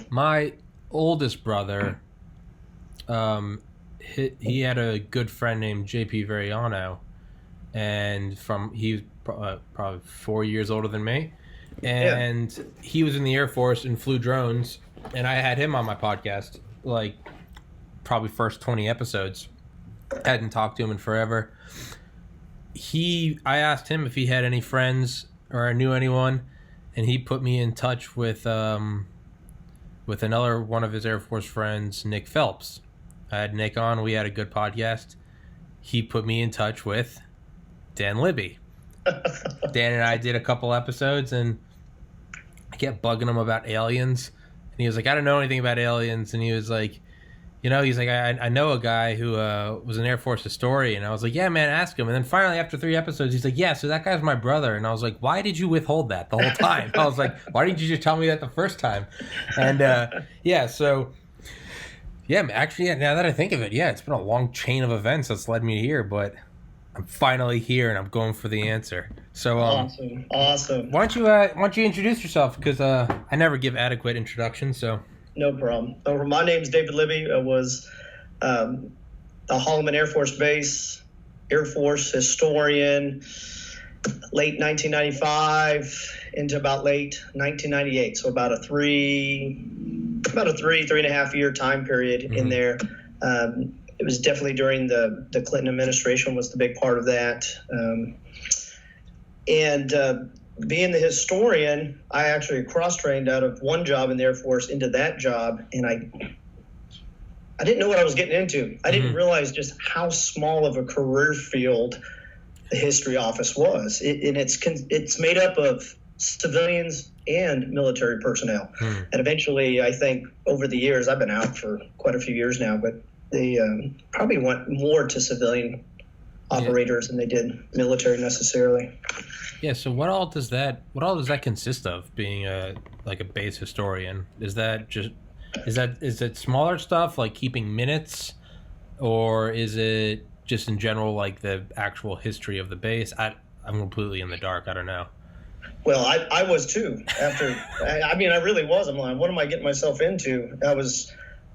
My oldest brother, he had a good friend named JP Veriano, and he's probably 4 years older than me, and he was in the Air Force and flew drones, and I had him on my podcast, like probably first 20 episodes. I hadn't talked to him in forever. I asked him if he had any friends or knew anyone, and he put me in touch with another one of his Air Force friends, Nick Phelps. I had Nick on. We had a good podcast. He put me in touch with Dan Libby. Dan and I did a couple episodes, and I kept bugging him about aliens. And he was like, I don't know anything about aliens. And he was like, he's like, I know a guy who was an Air Force historian. I was like, yeah, man, ask him. And then finally, after 3 episodes, he's like, yeah, so that guy's my brother. And I was like, why did you withhold that the whole time? I was like, why didn't you just tell me that the first time? And actually, now that I think of it, it's been a long chain of events that's led me here, but I'm finally here and I'm going for the answer. So awesome. Why don't you introduce yourself? Because I never give adequate introductions, so. No problem. My name's David Libby. I was a Holloman Air Force Base Air Force historian, late 1995 into about late 1998. So about a three and a half year time period in there. It was definitely during the Clinton administration was the big part of that. Being the historian, I actually cross-trained out of one job in the Air Force into that job, and I didn't know what I was getting into. I didn't realize just how small of a career field the history office was. It's made up of civilians and military personnel. And eventually, I think over the years, I've been out for quite a few years now, but they probably went more to civilian operators than they did military necessarily. Yeah. So what all does that consist of, being a base historian? Is it smaller stuff like keeping minutes, or is it just in general like the actual history of the base? I'm completely in the dark. I don't know. Well, I was too. I really was. I'm like, what am I getting myself into? I was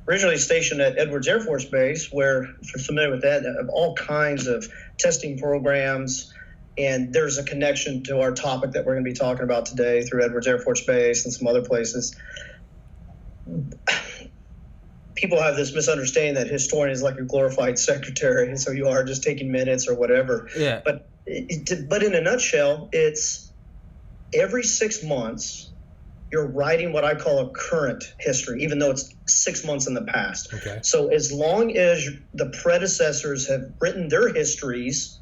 originally stationed at Edwards Air Force Base, where, if you're familiar with that, have all kinds of testing programs. And there's a connection to our topic that we're going to be talking about today through Edwards Air Force Base and some other places. People have this misunderstanding that historian is like a glorified secretary, and so you are just taking minutes or whatever. Yeah. But in a nutshell, it's every 6 months you're writing what I call a current history, even though it's 6 months in the past. Okay. So as long as the predecessors have written their histories,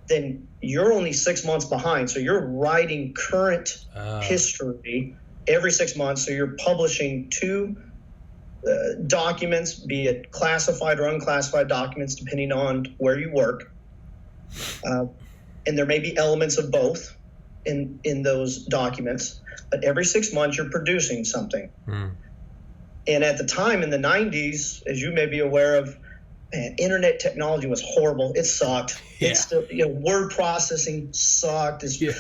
then you're only 6 months behind. So you're writing current history every 6 months. So you're publishing 2 documents, be it classified or unclassified documents, depending on where you work. And there may be elements of both in those documents. But every 6 months, you're producing something. And at the time in the 90s, as you may be aware of, internet technology was horrible. It sucked. Yeah. It's still, word processing sucked. We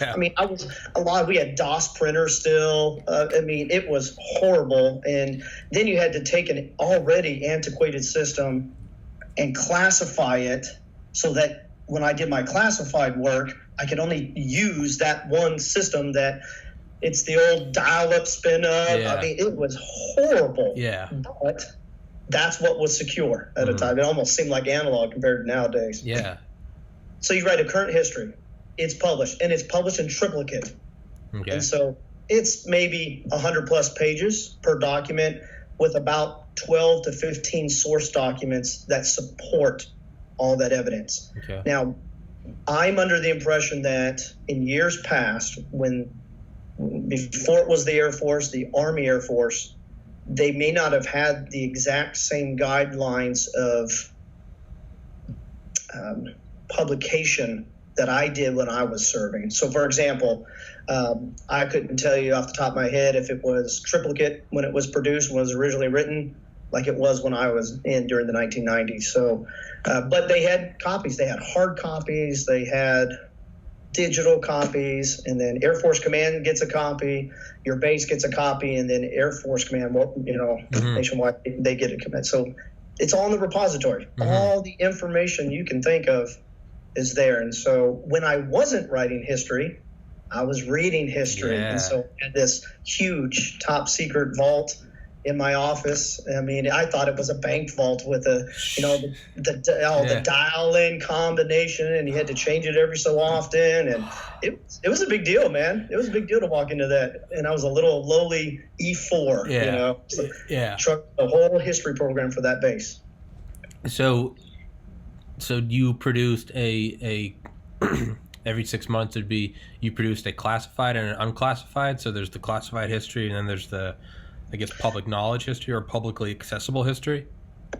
had DOS printers still. It was horrible. And then you had to take an already antiquated system and classify it so that when I did my classified work, I could only use that one system that it's the old dial-up spin-up. Yeah. It was horrible. Yeah. But that's what was secure at a time. It almost seemed like analog compared to nowadays. Yeah. So you write a current history. It's published, and it's published in triplicate. Okay. And so it's maybe 100-plus pages per document with about 12 to 15 source documents that support all that evidence. Okay. Now, I'm under the impression that in years past, before it was the Air Force, the Army Air Force, they may not have had the exact same guidelines of publication that I did when I was serving. So, for example, I couldn't tell you off the top of my head if it was triplicate when it was produced, when it was originally written, like it was when I was in during the 1990s. So, but they had copies. They had hard copies. They had digital copies, and then Air Force Command gets a copy, your base gets a copy, and then Air Force Command, nationwide, they get a commit. So it's all in the repository. All the information you can think of is there. And so when I wasn't writing history, I was reading history. And so I had this huge top secret vault in my office. I mean, I thought it was a bank vault with the dial-in combination, and you had to change it every so often. And it was a big deal, man. It was a big deal to walk into that. And I was a little lowly E-4, trucked the whole history program for that base. So you produced a every 6 months you produced a classified and an unclassified. So there's the classified history, and then there's the, I guess, public knowledge history or publicly accessible history.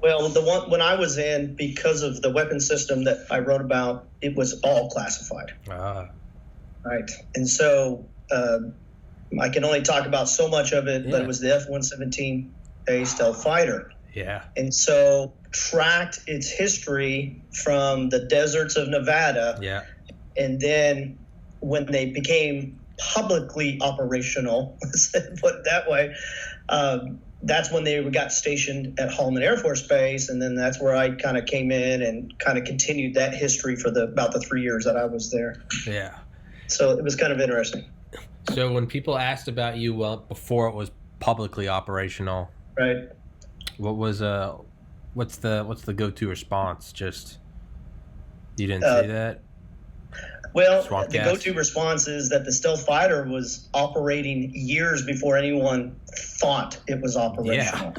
Well, the one when I was in, because of the weapon system that I wrote about, it was all classified. Right. And so I can only talk about so much of it, but it was the F-117A stealth fighter. Yeah. And so tracked its history from the deserts of Nevada. Yeah. And then when they became publicly operational, let's put it that way, that's when they got stationed at Holloman Air Force Base, and then that's where I kind of came in and kind of continued that history for about the 3 years that I was there. Yeah. So it was kind of interesting. So when people asked about you, before it was publicly operational, right? What was what's the go-to response? Just you didn't say that? Well, the go-to response is that the stealth fighter was operating years before anyone thought it was operational.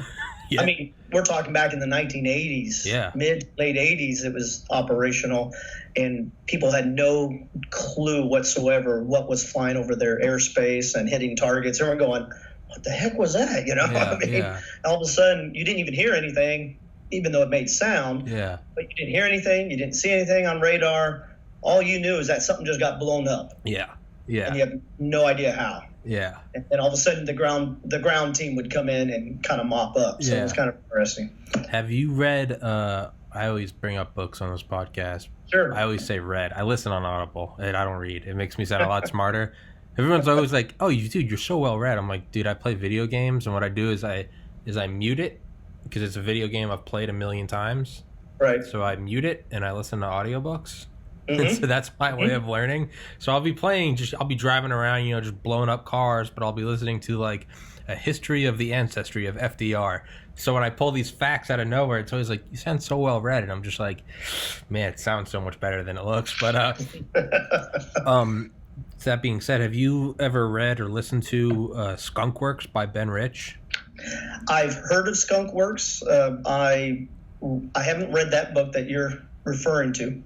Yeah. I mean, we're talking back in the 1980s, late 80s, it was operational, and people had no clue whatsoever what was flying over their airspace and hitting targets. Everyone going, what the heck was that? All of a sudden, you didn't even hear anything, even though it made sound. Yeah. But you didn't hear anything. You didn't see anything on radar. All you knew is that something just got blown up. Yeah. Yeah. And you have no idea how. Yeah. And then all of a sudden the ground team would come in and kind of mop up. So it was kind of interesting. Have you read I always bring up books on this podcast. Sure. I always say read. I listen on Audible and I don't read. It makes me sound a lot smarter. Everyone's always like, "Oh, dude, you're so well read." I'm like, "Dude, I play video games, and what I do is I mute it because it's a video game I've played a million times." Right. So I mute it and I listen to audiobooks. So that's my way of learning. So I'll be I'll be driving around, just blowing up cars, but I'll be listening to like a history of the ancestry of FDR. So when I pull these facts out of nowhere, it's always like, you sound so well read. And I'm just like, man, it sounds so much better than it looks. But that being said, have you ever read or listened to Skunk Works by Ben Rich? I've heard of Skunk Works. I haven't read that book that you're referring to.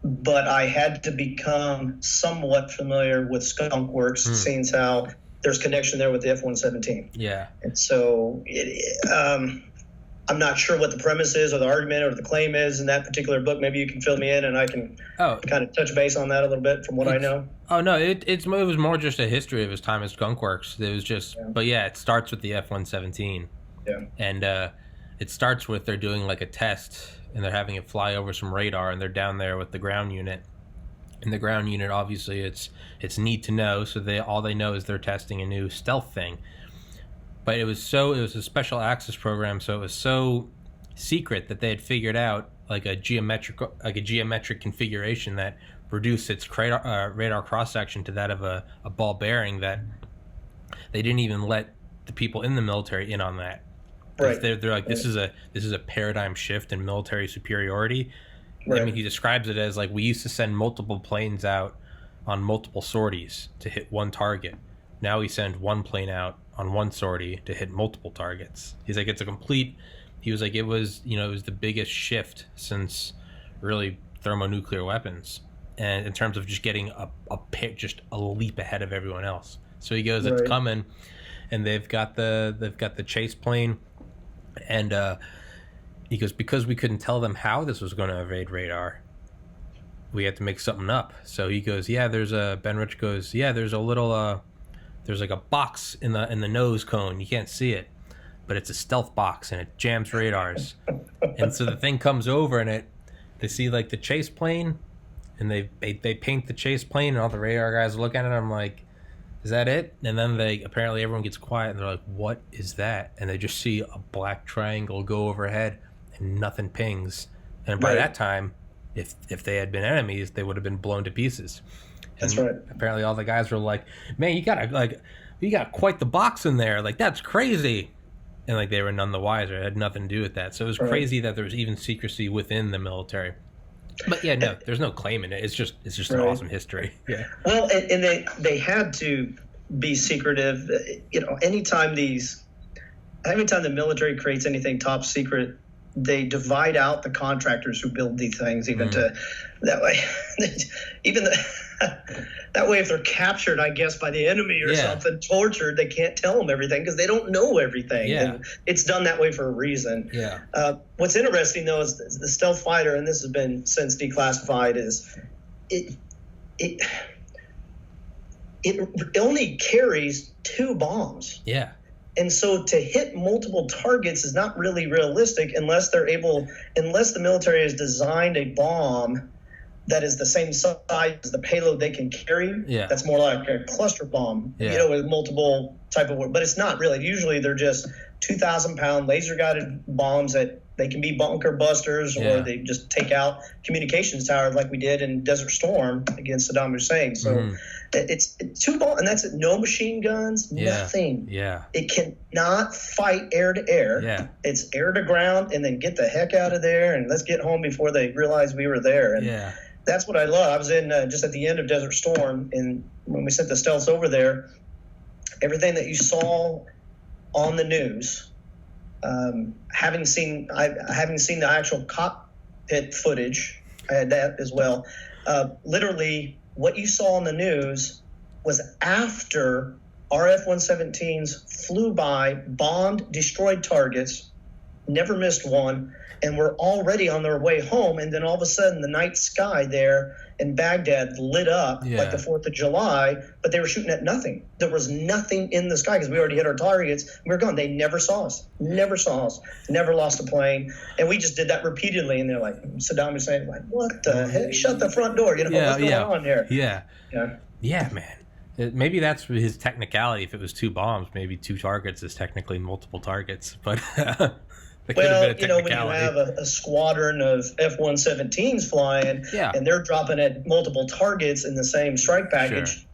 But I had to become somewhat familiar with Skunk Works, seeing how there's connection there with the F-117. Yeah. And so I'm not sure what the premise is or the argument or the claim is in that particular book. Maybe you can fill me in and I can kind of touch base on that a little bit from what I know. Oh, no, it was more just a history of his time at Skunk Works. It was just, but it starts with the F-117. Yeah. And it starts with they're doing like a test and they're having it fly over some radar, and they're down there with the ground unit. And the ground unit, obviously, it's need to know, so all they know is they're testing a new stealth thing. But it was a special access program, so it was so secret that they had figured out like a geometric configuration that reduced its radar cross section to that of a ball bearing, that they didn't even let the people in the military in on that. Right. They're like, this is a paradigm shift in military superiority. Right. I mean, he describes it as like, we used to send multiple planes out on multiple sorties to hit one target. Now we send one plane out on one sortie to hit multiple targets. He's like, he was like, it was the biggest shift since really thermonuclear weapons, and in terms of just getting a leap ahead of everyone else. So he goes, it's coming, and they've got the chase plane. And he goes, because we couldn't tell them how this was going to evade radar, we had to make something up. So he goes, Ben Rich goes, there's a little, there's like a box in the nose cone. You can't see it, but it's a stealth box and it jams radars. And so the thing comes over and they see like the chase plane and they paint the chase plane, and all the radar guys look at it. And I'm like, is that it? And then apparently everyone gets quiet, and they're like, what is that? And they just see a black triangle go overhead, and nothing pings. And by that time, if they had been enemies, they would have been blown to pieces. And that's right. Apparently all the guys were like, man, you got quite the box in there. Like, that's crazy. And like, they were none the wiser. It had nothing to do with that. So it was crazy that there was even secrecy within the military. But yeah, no, there's no claim in it. It's just an awesome history. Yeah. Well, and they had to be secretive. You know, anytime the military creates anything top secret, they divide out the contractors who build these things, even to that way. That way, if they're captured, I guess, by the enemy or something, tortured, they can't tell them everything because they don't know everything. Yeah. And it's done that way for a reason. Yeah. What's interesting, though, is the stealth fighter, and this has been since declassified, is it only carries 2 bombs. Yeah. And so to hit multiple targets is not really realistic unless the military has designed a bomb that is the same size as the payload they can carry. Yeah. That's more like a cluster bomb, with multiple type of, but it's not really. Usually they're just 2,000-pound laser guided bombs that they can be bunker busters, or they just take out communications towers like we did in Desert Storm against Saddam Hussein. So it's 2 bombs, and that's it. No machine guns, nothing. Yeah. It cannot fight air to air. Yeah. It's air to ground, and then get the heck out of there, and let's get home before they realize we were there. And that's what I love. I was in just at the end of Desert Storm, and when we sent the stealths over there, everything that you saw on the news, having seen the actual cockpit footage, I had that as well. Literally, what you saw on the news was after our F-117s flew by, bombed, destroyed targets, never missed one, and were already on their way home. And then all of a sudden, the night sky there in Baghdad lit up like the 4th of July, but they were shooting at nothing. There was nothing in the sky because we already hit our targets. We were gone. They never saw us, never lost a plane. And we just did that repeatedly. And they're like, Saddam Hussein, like, what the heck? Shut the front door. What's going on here? Yeah, man. Maybe that's his technicality. If it was 2 bombs, maybe 2 targets is technically multiple targets. But well, when you have a squadron of F-117s flying and they're dropping at multiple targets in the same strike package,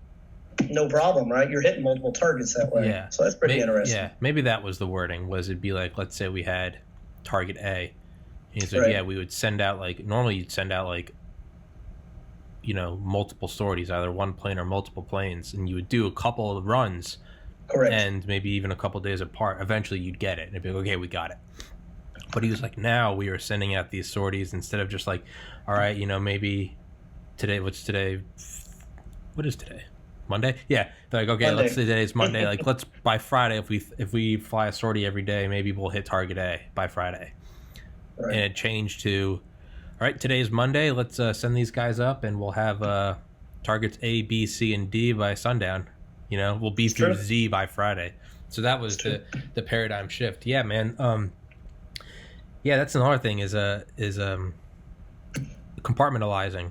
no problem, right? You're hitting multiple targets that way. Yeah. So that's pretty interesting. Yeah, maybe that was the wording. It'd be like, let's say we had target A. And so, we would send out, normally you'd send out, multiple sorties, either one plane or multiple planes, and you would do a couple of runs. Correct. And maybe even a couple of days apart. Eventually you'd get it. And it'd be like, okay, we got it. But he was like, now we are sending out these sorties instead of just like, all right, maybe today, what's today? What is today? Monday? Yeah. They're like, okay, Monday. Let's say today's Monday. Like, let's, by Friday, if we fly a sortie every day, maybe we'll hit target A by Friday. Right. And it changed to, all right, today's Monday. Let's send these guys up and we'll have targets A, B, C, and D by sundown. We'll be through Z by Friday. So that was the paradigm shift. Yeah, man. Yeah, that's another thing is compartmentalizing.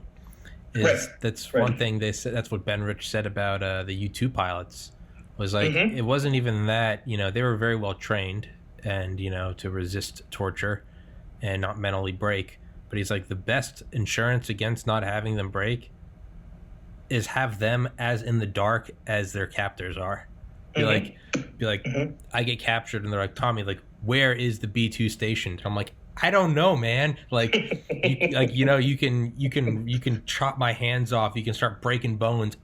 That's one thing they said. That's what Ben Rich said about the U-2 pilots. Was like it wasn't even that. They were very well trained and to resist torture and not mentally break. But he's like, the best insurance against not having them break is have them as in the dark as their captors are. Be like, I get captured and they're like, Tommy, like, where is the B-2 stationed? I'm like, I don't know, man. Like, you can chop my hands off. You can start breaking bones.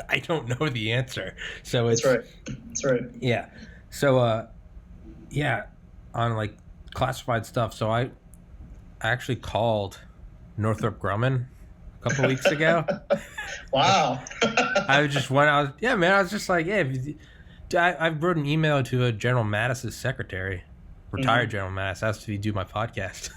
I don't know the answer. So it's That's right. Yeah. So, on like classified stuff. So I actually called Northrop Grumman a couple weeks ago. Wow. I was just like, I wrote an email to General Mattis's secretary, retired General Mattis, asked if he'd do my podcast.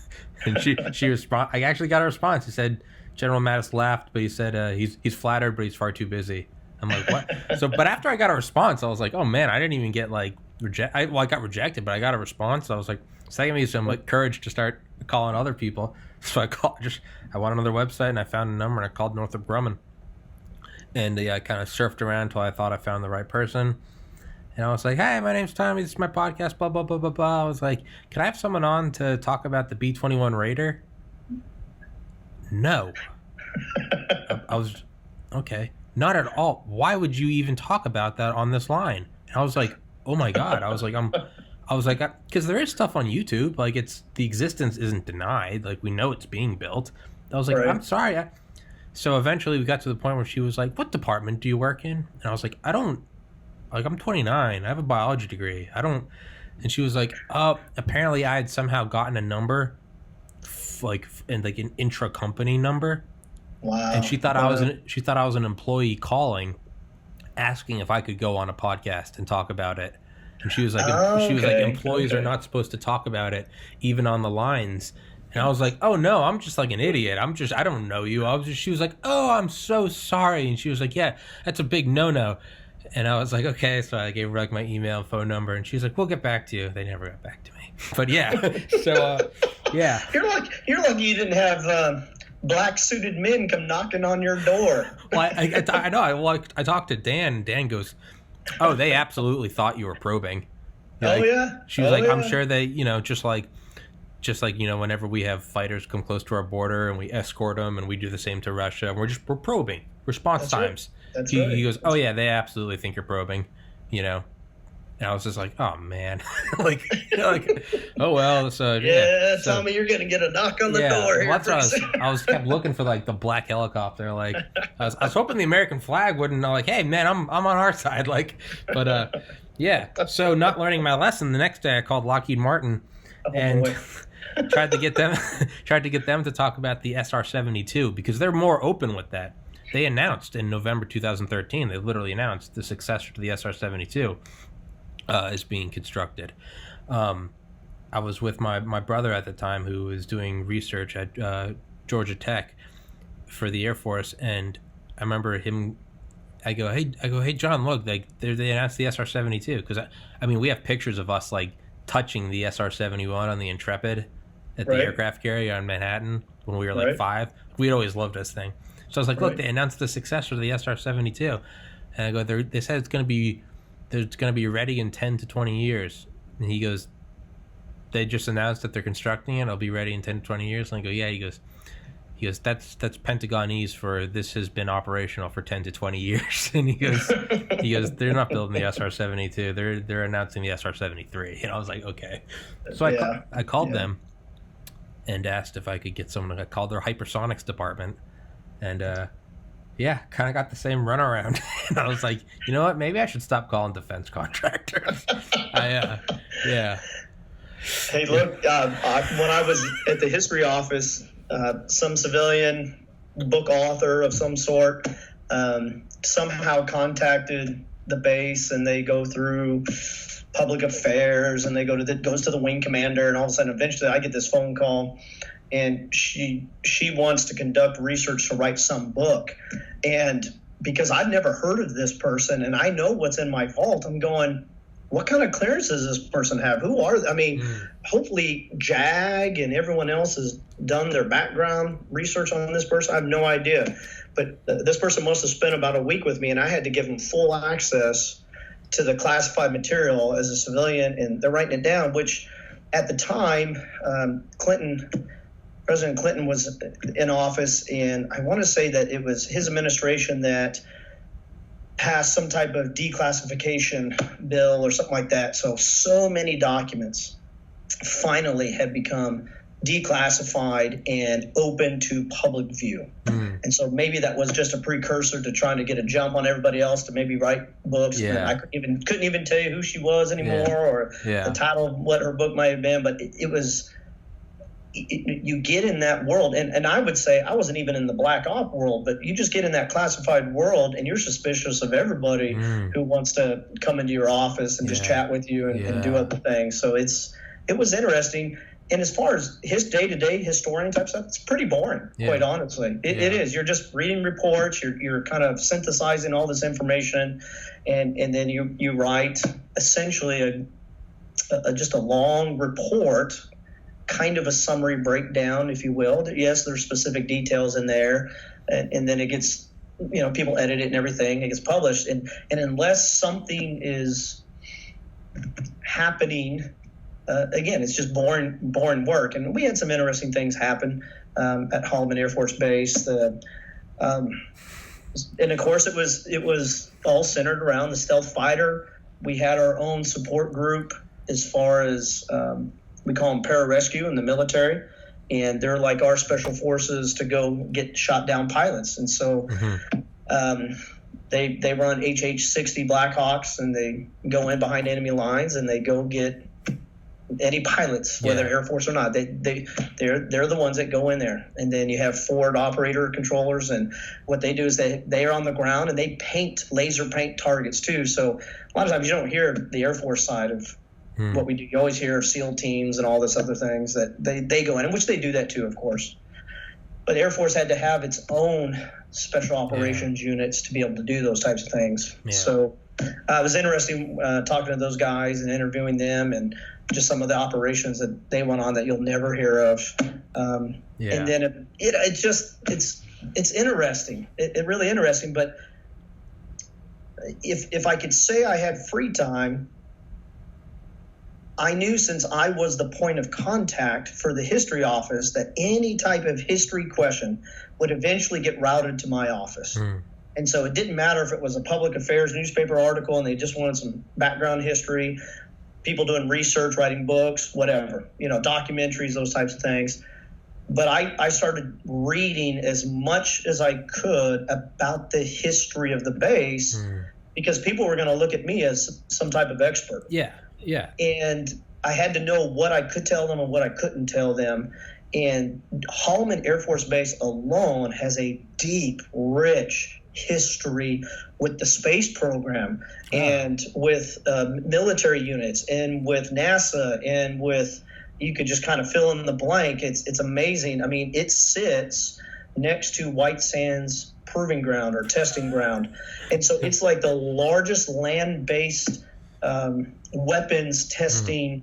And she responded. I actually got a response. He said, General Mattis laughed, but he said he's flattered, but he's far too busy. I'm like, what? But after I got a response, I was like, oh man, I didn't even get like I got rejected, but I got a response. So I was like, so that gave me some like courage to start calling other people. So I went on another website and I found a number and I called Northrop Grumman. And I kind of surfed around until I thought I found the right person. And I was like, hey, my name's Tommy. This is my podcast, blah, blah, blah, blah, blah. I was like, can I have someone on to talk about the B-21 Raider? No. I was, okay, not at all. Why would you even talk about that on this line? And I was like, oh my God. I was like, because there is stuff on YouTube. Like, the existence isn't denied. Like, we know it's being built. I was like, right. I'm sorry. So eventually we got to the point where she was like, what department do you work in? And I was like, I'm 29. I have a biology degree. And she was like, apparently I had somehow gotten a number, an intra-company number. Wow. And she thought I was an employee calling, asking if I could go on a podcast and talk about it. And she was like, employees are not supposed to talk about it, even on the lines. And I was like, oh no, I'm just like an idiot. I don't know you. She was like, oh, I'm so sorry. And she was like, yeah, that's a big no-no. And I was like, okay. So I gave her like my email and phone number, and she's like, we'll get back to you. They never got back to me. But yeah, so yeah. You're lucky you didn't have black suited men come knocking on your door. Well, I know. I talked to Dan. And Dan goes, oh, they absolutely thought you were probing. Yeah. She was like, I'm sure they, just like whenever we have fighters come close to our border and we escort them and we do the same to Russia, and we're probing response times. Right. That's right. He goes, oh yeah, they absolutely think you're probing, And I was just like, oh man, like, oh well. So tell me you're gonna get a knock on the door here. I kept looking for like the black helicopter. Like I was hoping the American flag wouldn't know. Like, hey man, I'm on our side. Like, but yeah. So not learning my lesson, the next day I called Lockheed Martin and tried to get them to talk about the SR-72 because they're more open with that. They announced in November 2013. They literally announced the successor to the SR-72. Is being constructed. I was with my brother at the time who was doing research at Georgia Tech for the Air Force, and I remember him. I go, hey John, look, they announced the SR-72 because I mean we have pictures of us like touching the SR-71 on the Intrepid at the aircraft carrier on Manhattan when we were like 5. We'd always loved this thing. So I was like, look, they announced the successor to the SR-72, and I go, they said it's going to be ready in 10 to 20 years. And he goes, they just announced that they're constructing it. It'll be ready in 10 to 20 years. And I go, yeah. He goes, that's Pentagonese for this has been operational for 10 to 20 years. And he goes, they're not building the SR-72. They're announcing the SR-73. And I was like, okay. So I called them and asked if I could get someone. I called their hypersonics department, and kind of got the same runaround. And I was like, you know what? Maybe I should stop calling defense contractors. Hey, look, when I was at the history office, some civilian book author of some sort somehow contacted the base, and they go through public affairs, and they goes to the wing commander, and all of a sudden, eventually, I get this phone call. And she wants to conduct research to write some book. And because I've never heard of this person and I know what's in my vault, I'm going, what kind of clearance does this person have? Who are they? I mean, hopefully JAG and everyone else has done their background research on this person. I have no idea. But this person must have spent about a week with me, and I had to give them full access to the classified material as a civilian, and they're writing it down, which at the time, President Clinton was in office, and I want to say that it was his administration that passed some type of declassification bill or something like that. So many documents finally had become declassified and open to public view. And so maybe that was just a precursor to trying to get a jump on everybody else to maybe write books. Yeah. I couldn't even tell you who she was anymore or the title of what her book might have been, but it was... You get in that world, and I would say I wasn't even in the black op world, but you just get in that classified world and you're suspicious of everybody who wants to come into your office and just chat with you and do other things. So it was interesting. And as far as his day-to-day historian type stuff, it's pretty boring, quite honestly. It is. You're just reading reports. You're kind of synthesizing all this information, and then you write essentially just a long report, kind of a summary breakdown, if you will. Yes, there's specific details in there, and then it gets, people edit it and everything. It gets published, and unless something is happening. Again, it's just boring work. And we had some interesting things happen at Holloman Air Force Base. And of course, it was all centered around the stealth fighter. We had our own support group as far as we call them pararescue in the military, and they're like our special forces to go get shot down pilots. And so they run HH-60 Blackhawks, and they go in behind enemy lines and they go get any pilots, whether Air Force or not. They're the ones that go in there. And then you have forward operator controllers, and what they do is they are on the ground and they laser paint targets too. So a lot of times you don't hear the Air Force side of what we do. You always hear SEAL teams and all this other things that they go in, which they do that too, of course. But Air Force had to have its own special operations units to be able to do those types of things. So it was interesting talking to those guys and interviewing them, and just some of the operations that they went on that you'll never hear of. And then it's interesting. It really interesting. But if I could say I had free time, I knew, since I was the point of contact for the history office, that any type of history question would eventually get routed to my office. And so it didn't matter if it was a public affairs newspaper article and they just wanted some background history, people doing research, writing books, whatever, documentaries, those types of things. But I started reading as much as I could about the history of the base because people were going to look at me as some type of expert. Yeah. And I had to know what I could tell them and what I couldn't tell them. And Holloman Air Force Base alone has a deep, rich history with the space program and with military units and with NASA and with, you could just kind of fill in the blank. It's amazing. I mean, it sits next to White Sands Proving Ground or Testing Ground. And so it's like the largest land-based weapons testing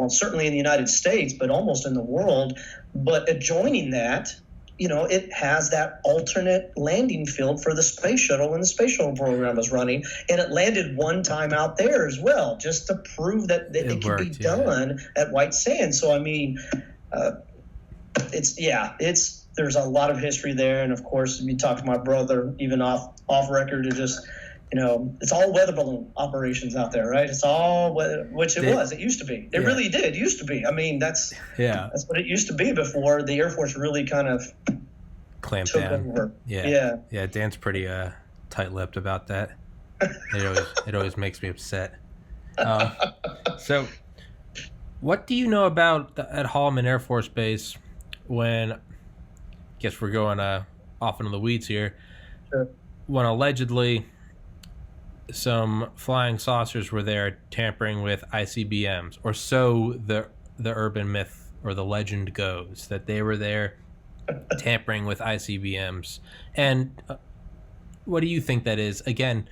certainly in the United States, but almost in the world. But adjoining that, it has that alternate landing field for the space shuttle when the space shuttle program was running. And it landed one time out there as well, just to prove that it can be done at White Sands. So, I mean, there's a lot of history there. And of course, if you talk to my brother, even off record, it just, it's all weather balloon operations out there, right? It's all it used to be. It really did. It used to be. I mean, that's what it used to be before the Air Force really kind of clamped took down. over. Yeah. Dan's pretty tight-lipped about that. It always makes me upset. So, what do you know about at Holloman Air Force Base when? I guess we're going off into the weeds here. Sure. When allegedly some flying saucers were there tampering with ICBMs, or so the urban myth or the legend goes, that they were there tampering with ICBMs. And what do you think that is? Again,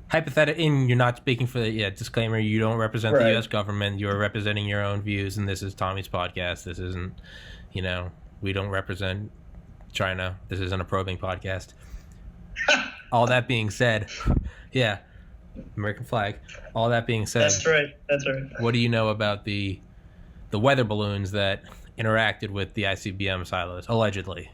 hypothetically, and you're not speaking for the disclaimer, you don't represent the U.S. government, you're representing your own views, and this is Tommy's podcast. This isn't, we don't represent China. This isn't a probing podcast. All that being said, American flag. All that being said, That's right. What do you know about the weather balloons that interacted with the ICBM silos, allegedly?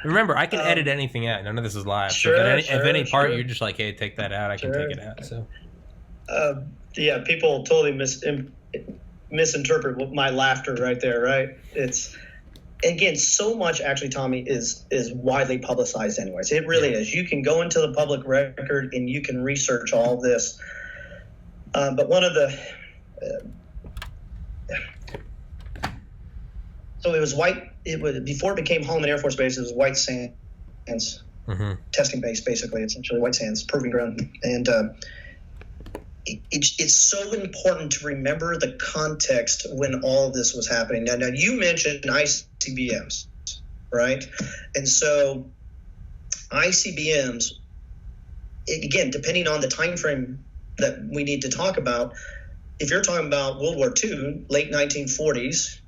Remember, I can edit anything out. None of this is live. Sure, so if any part you're just like, hey, take that out, I can take it out. So, people totally misinterpret my laughter right there, right? It's, again, so much actually, Tommy, is widely publicized anyways. It really is. You can go into the public record and you can research all this. But one of the so it was before it became Holloman Air Force Base, it was White Sands testing base, basically, essentially White Sands, proving ground. And it's so important to remember the context when all of this was happening. Now you mentioned ICBMs, right? And so ICBMs, again, depending on the time frame that we need to talk about, if you're talking about World War II, late 1940s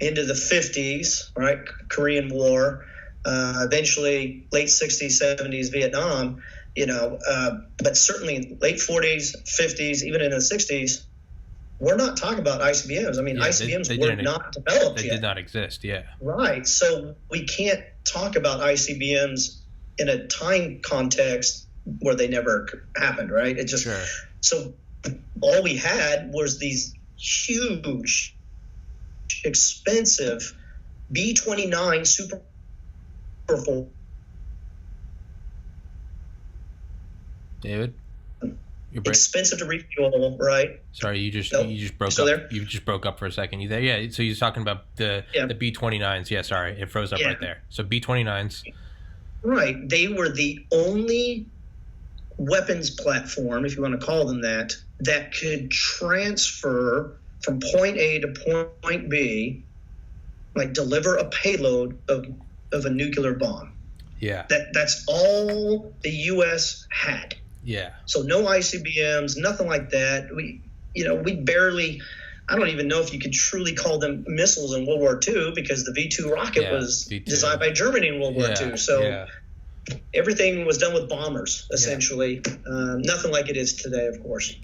into the 50s, right, Korean War, eventually late 60s, 70s, Vietnam, but certainly late 40s, 50s, even into the 60s, we're not talking about ICBMs. I mean, ICBMs were not developed yet. They did not exist, yeah. Right. So we can't talk about ICBMs in a time context where they never happened, right? It just So all we had was these huge, expensive B-29 Super David, expensive to refuel, right? Sorry, you just broke Still up. there? You just broke up for a second. You there? Yeah. So you're talking about the B-29s. Yeah. Sorry, it froze up right there. So B-29s. Right. They were the only weapons platform, if you want to call them that could transfer from point A to point B, like deliver a payload of a nuclear bomb. Yeah. That's all the U.S. had. Yeah. So no ICBMs, nothing like that. We barely, I don't even know if you could truly call them missiles in World War II, because the V-2 rocket was designed by Germany in World War II. So everything was done with bombers, essentially. Nothing like it is today, of course.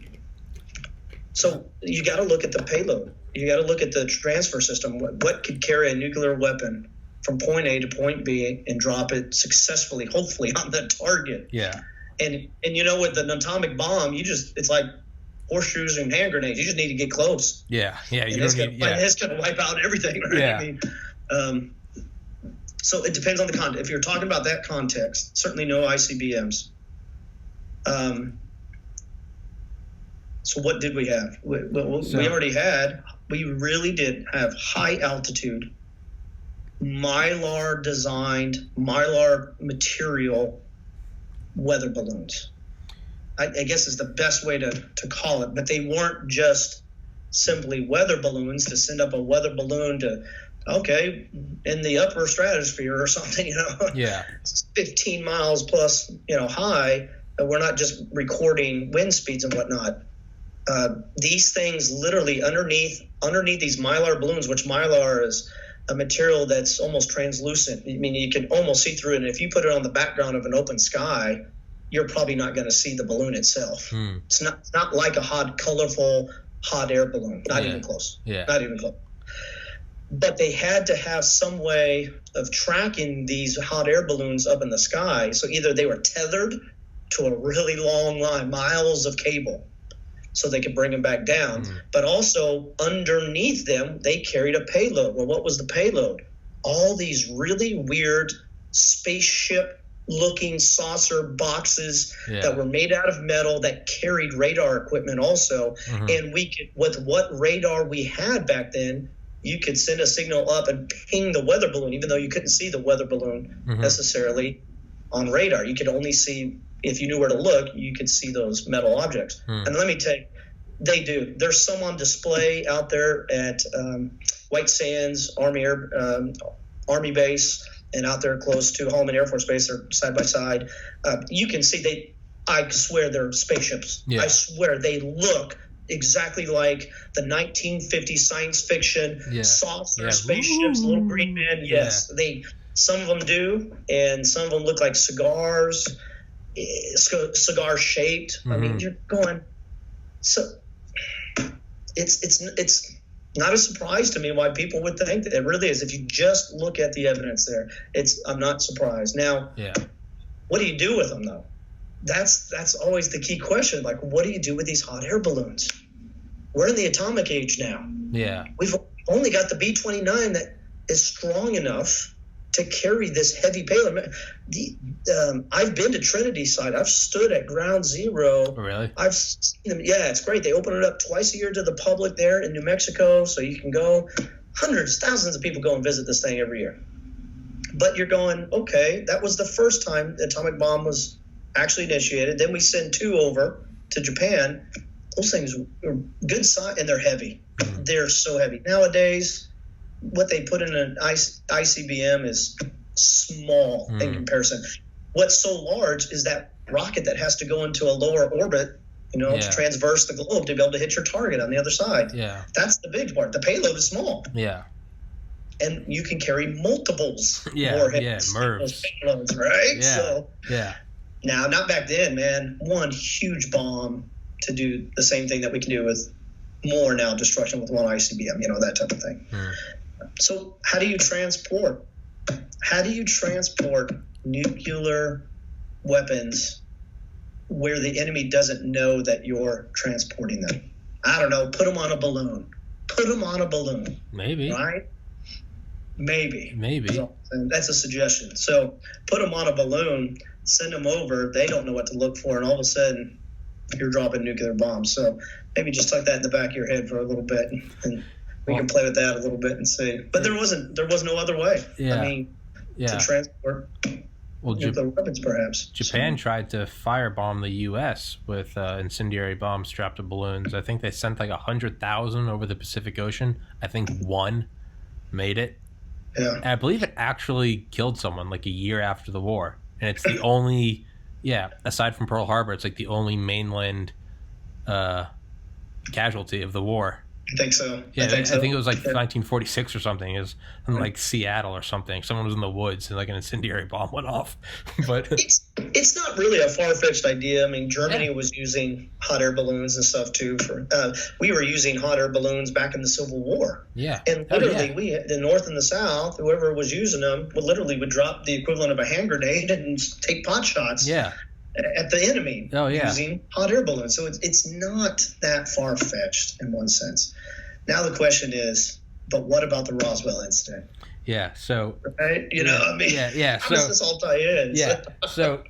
So you got to look at the payload. You got to look at the transfer system. What could carry a nuclear weapon from point A to point B and drop it successfully, hopefully, on the target? Yeah. And with an atomic bomb, it's like horseshoes and hand grenades. You just need to get close. Yeah. Yeah. It's going to wipe out everything, right? Yeah. I mean, so it depends on the context. If you're talking about that context, certainly no ICBMs. So what did we have? We really did have high altitude, Mylar designed, Mylar material weather balloons. I guess is the best way to call it. But they weren't just simply weather balloons to send up a weather balloon to, in the upper stratosphere or something, Yeah. 15 miles plus, high. We're not just recording wind speeds and whatnot. These things literally underneath these Mylar balloons, which Mylar is a material that's almost translucent. I mean, you can almost see through it. And if you put it on the background of an open sky, you're probably not going to see the balloon itself. It's not like a colorful hot air balloon. Not even close. Yeah. Not even close. But they had to have some way of tracking these hot air balloons up in the sky. So either they were tethered to a really long line, miles of cable, so they could bring them back down. But also underneath them, they carried a payload. Well, what was the payload? All these really weird spaceship-looking saucer boxes that were made out of metal that carried radar equipment also. And we could, with what radar we had back then, you could send a signal up and ping the weather balloon, even though you couldn't see the weather balloon necessarily on radar. You could only see, if you knew where to look, you could see those metal objects. And let me tell you, they do. There's some on display out there at White Sands Army Base, and out there close to Holloman Air Force Base. They're side by side. You can see I swear they're spaceships. I swear they look exactly like the 1950 science fiction saucer spaceships, little green men. Yes, some of them do, and some of them look like cigars, cigar shaped. I mean, you're going. So it's not a surprise to me why people would think that. It really is. If you just look at the evidence there, I'm not surprised. Now, what do you do with them though? That's always the key question. Like, what do you do with these hot air balloons? We're in the atomic age now. Yeah. We've only got the B-29 that is strong enough to carry this heavy payload. I've been to Trinity site. I've stood at ground zero. Oh, really? I've seen them. Yeah, it's great. They open it up twice a year to the public there in New Mexico, so you can go. Hundreds, thousands of people go and visit this thing every year. But you're going, okay, that was the first time the atomic bomb was actually initiated. Then we send 2 over to Japan. Those things are good size, and they're heavy. They're so heavy. Nowadays, what they put in an ICBM is small in comparison. What's so large is that rocket that has to go into a lower orbit, to transverse the globe to be able to hit your target on the other side. Yeah. That's the big part. The payload is small. Yeah. And you can carry multiples warheads. MIRVs. Payloads, right? Yeah. So, yeah. Now, not back then, man. One huge bomb to do the same thing that we can do with more now destruction with one ICBM, that type of thing. So how do you transport? How do you transport nuclear weapons where the enemy doesn't know that you're transporting them? I don't know. Put them on a balloon. Maybe. Right? Maybe. So, that's a suggestion. So put them on a balloon, send them over. They don't know what to look for, and all of a sudden you're dropping nuclear bombs. So maybe just tuck that in the back of your head for a little bit, and we can play with that a little bit and see. But there was no other way. Yeah. I mean, to transport nuclear weapons, perhaps. Japan tried to firebomb the U.S. with incendiary bombs strapped to balloons. I think they sent like 100,000 over the Pacific Ocean. I think one made it. Yeah. And I believe it actually killed someone like a year after the war. And it's the only, aside from Pearl Harbor, it's like the only mainland casualty of the war. I think so. Yeah, I think it was like 1946 or something. It was in like Seattle or something. Someone was in the woods and like an incendiary bomb went off. But it's not really a far-fetched idea. I mean, Germany was using hot air balloons and stuff too. We were using hot air balloons back in the Civil War. Yeah, and literally, we, the North and the South, whoever was using them, would drop the equivalent of a hand grenade and take pot shots. Yeah. At the enemy using hot air balloons. So it's not that far-fetched in one sense. Now the question is, but what about the Roswell incident? Yeah, so... Right? How does this all tie in? Yeah, so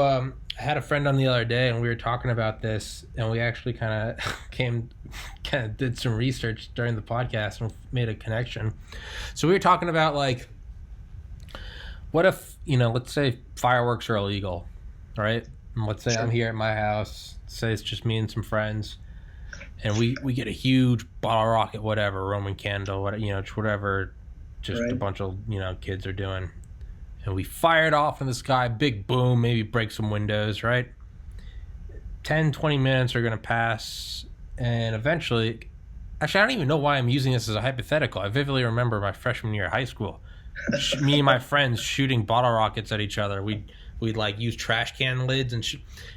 I had a friend on the other day, and we were talking about this, and we actually kind of did some research during the podcast and made a connection. So we were talking about, like, what if, let's say fireworks are illegal, right? And let's say I'm here at my house, say it's just me and some friends, and we get a huge bottle rocket, whatever, Roman candle, whatever, just a bunch of, kids are doing. And we fire it off in the sky, big boom, maybe break some windows, right? 10, 20 minutes are going to pass, and eventually, actually, I don't even know why I'm using this as a hypothetical. I vividly remember my freshman year of high school. Me and my friends shooting bottle rockets at each other. We'd like use trash can lids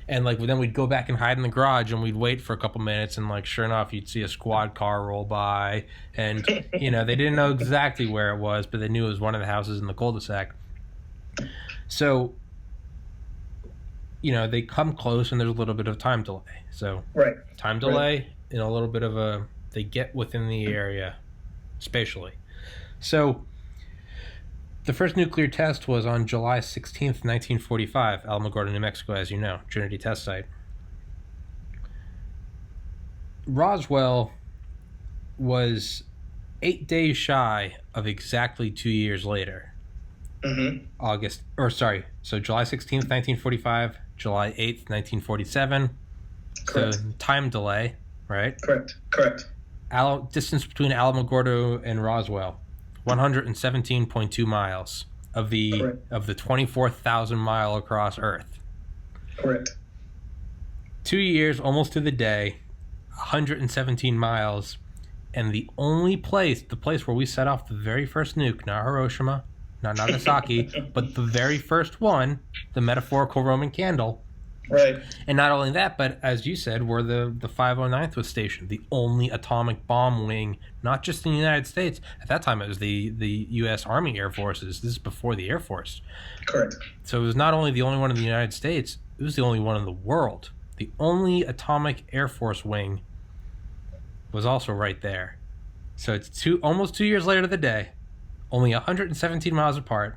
and like then we'd go back and hide in the garage and we'd wait for a couple minutes, and like sure enough you'd see a squad car roll by, and they didn't know exactly where it was, but they knew it was one of the houses in the cul-de-sac. So they come close and there's a little bit of time delay. So time delay and a little bit of they get within the area spatially. So the first nuclear test was on July 16th, 1945, Alamogordo, New Mexico, as you know, Trinity Test Site. Roswell was 8 days shy of exactly 2 years later. So July 16th, 1945, July 8th, 1947. Correct. So time delay, right? Correct. Distance between Alamogordo and Roswell. 117.2 miles of the 24,000 mile across Earth. Correct. 2 years, almost to the day, 117 miles, and the place where we set off the very first nuke, not Hiroshima, not Nagasaki, but the very first one, the metaphorical Roman candle. Right. And not only that, but as you said, where the 509th was stationed, the only atomic bomb wing, not just in the United States. At that time, it was the U.S. Army Air Forces. This is before the Air Force. Correct. So it was not only the only one in the United States, it was the only one in the world. The only atomic Air Force wing was also right there. So it's almost 2 years later to the day, only 117 miles apart.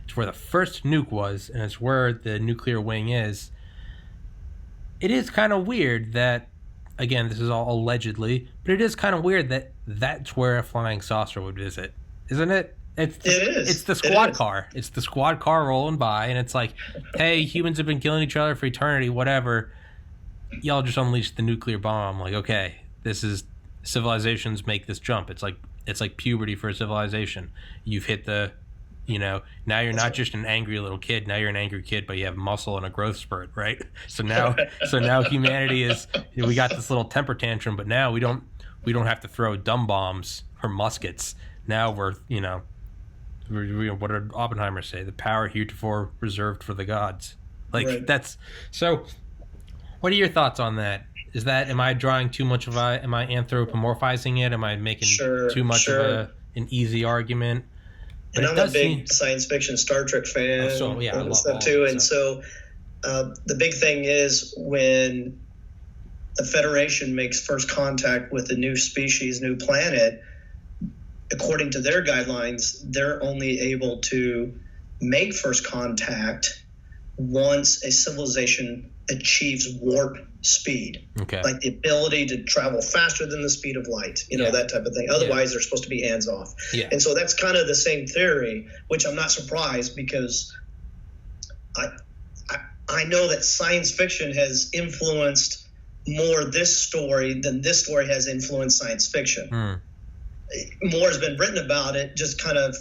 It's where the first nuke was, and it's where the nuclear wing is. It is kind of weird that, again, this is all allegedly, but it is kind of weird that that's where a flying saucer would visit, isn't it? It's the squad car. It's the squad car rolling by, and it's like, hey, humans have been killing each other for eternity, whatever. Y'all just unleashed the nuclear bomb. Like, okay, this is civilizations make this jump. It's like puberty for a civilization. You've hit the, now you're not just an angry little kid. Now you're an angry kid, but you have muscle and a growth spurt, right? So now humanity is, we got this little temper tantrum, but now we don't have to throw dumb bombs or muskets. Now we're, what did Oppenheimer say? The power heretofore reserved for the gods. Like that's so. What are your thoughts on that? Am I drawing too much am I anthropomorphizing it? Am I making too much of an easy argument? But and I'm a big science fiction Star Trek fan. I love stuff too. And so the big thing is when the Federation makes first contact with a new species, new planet, according to their guidelines, they're only able to make first contact once a civilization achieves warp speed, like the ability to travel faster than the speed of light, that type of thing. Otherwise, they're supposed to be hands off. Yeah. And so that's kind of the same theory, which I'm not surprised because I know that science fiction has influenced more this story than this story has influenced science fiction. More has been written about it, just kind of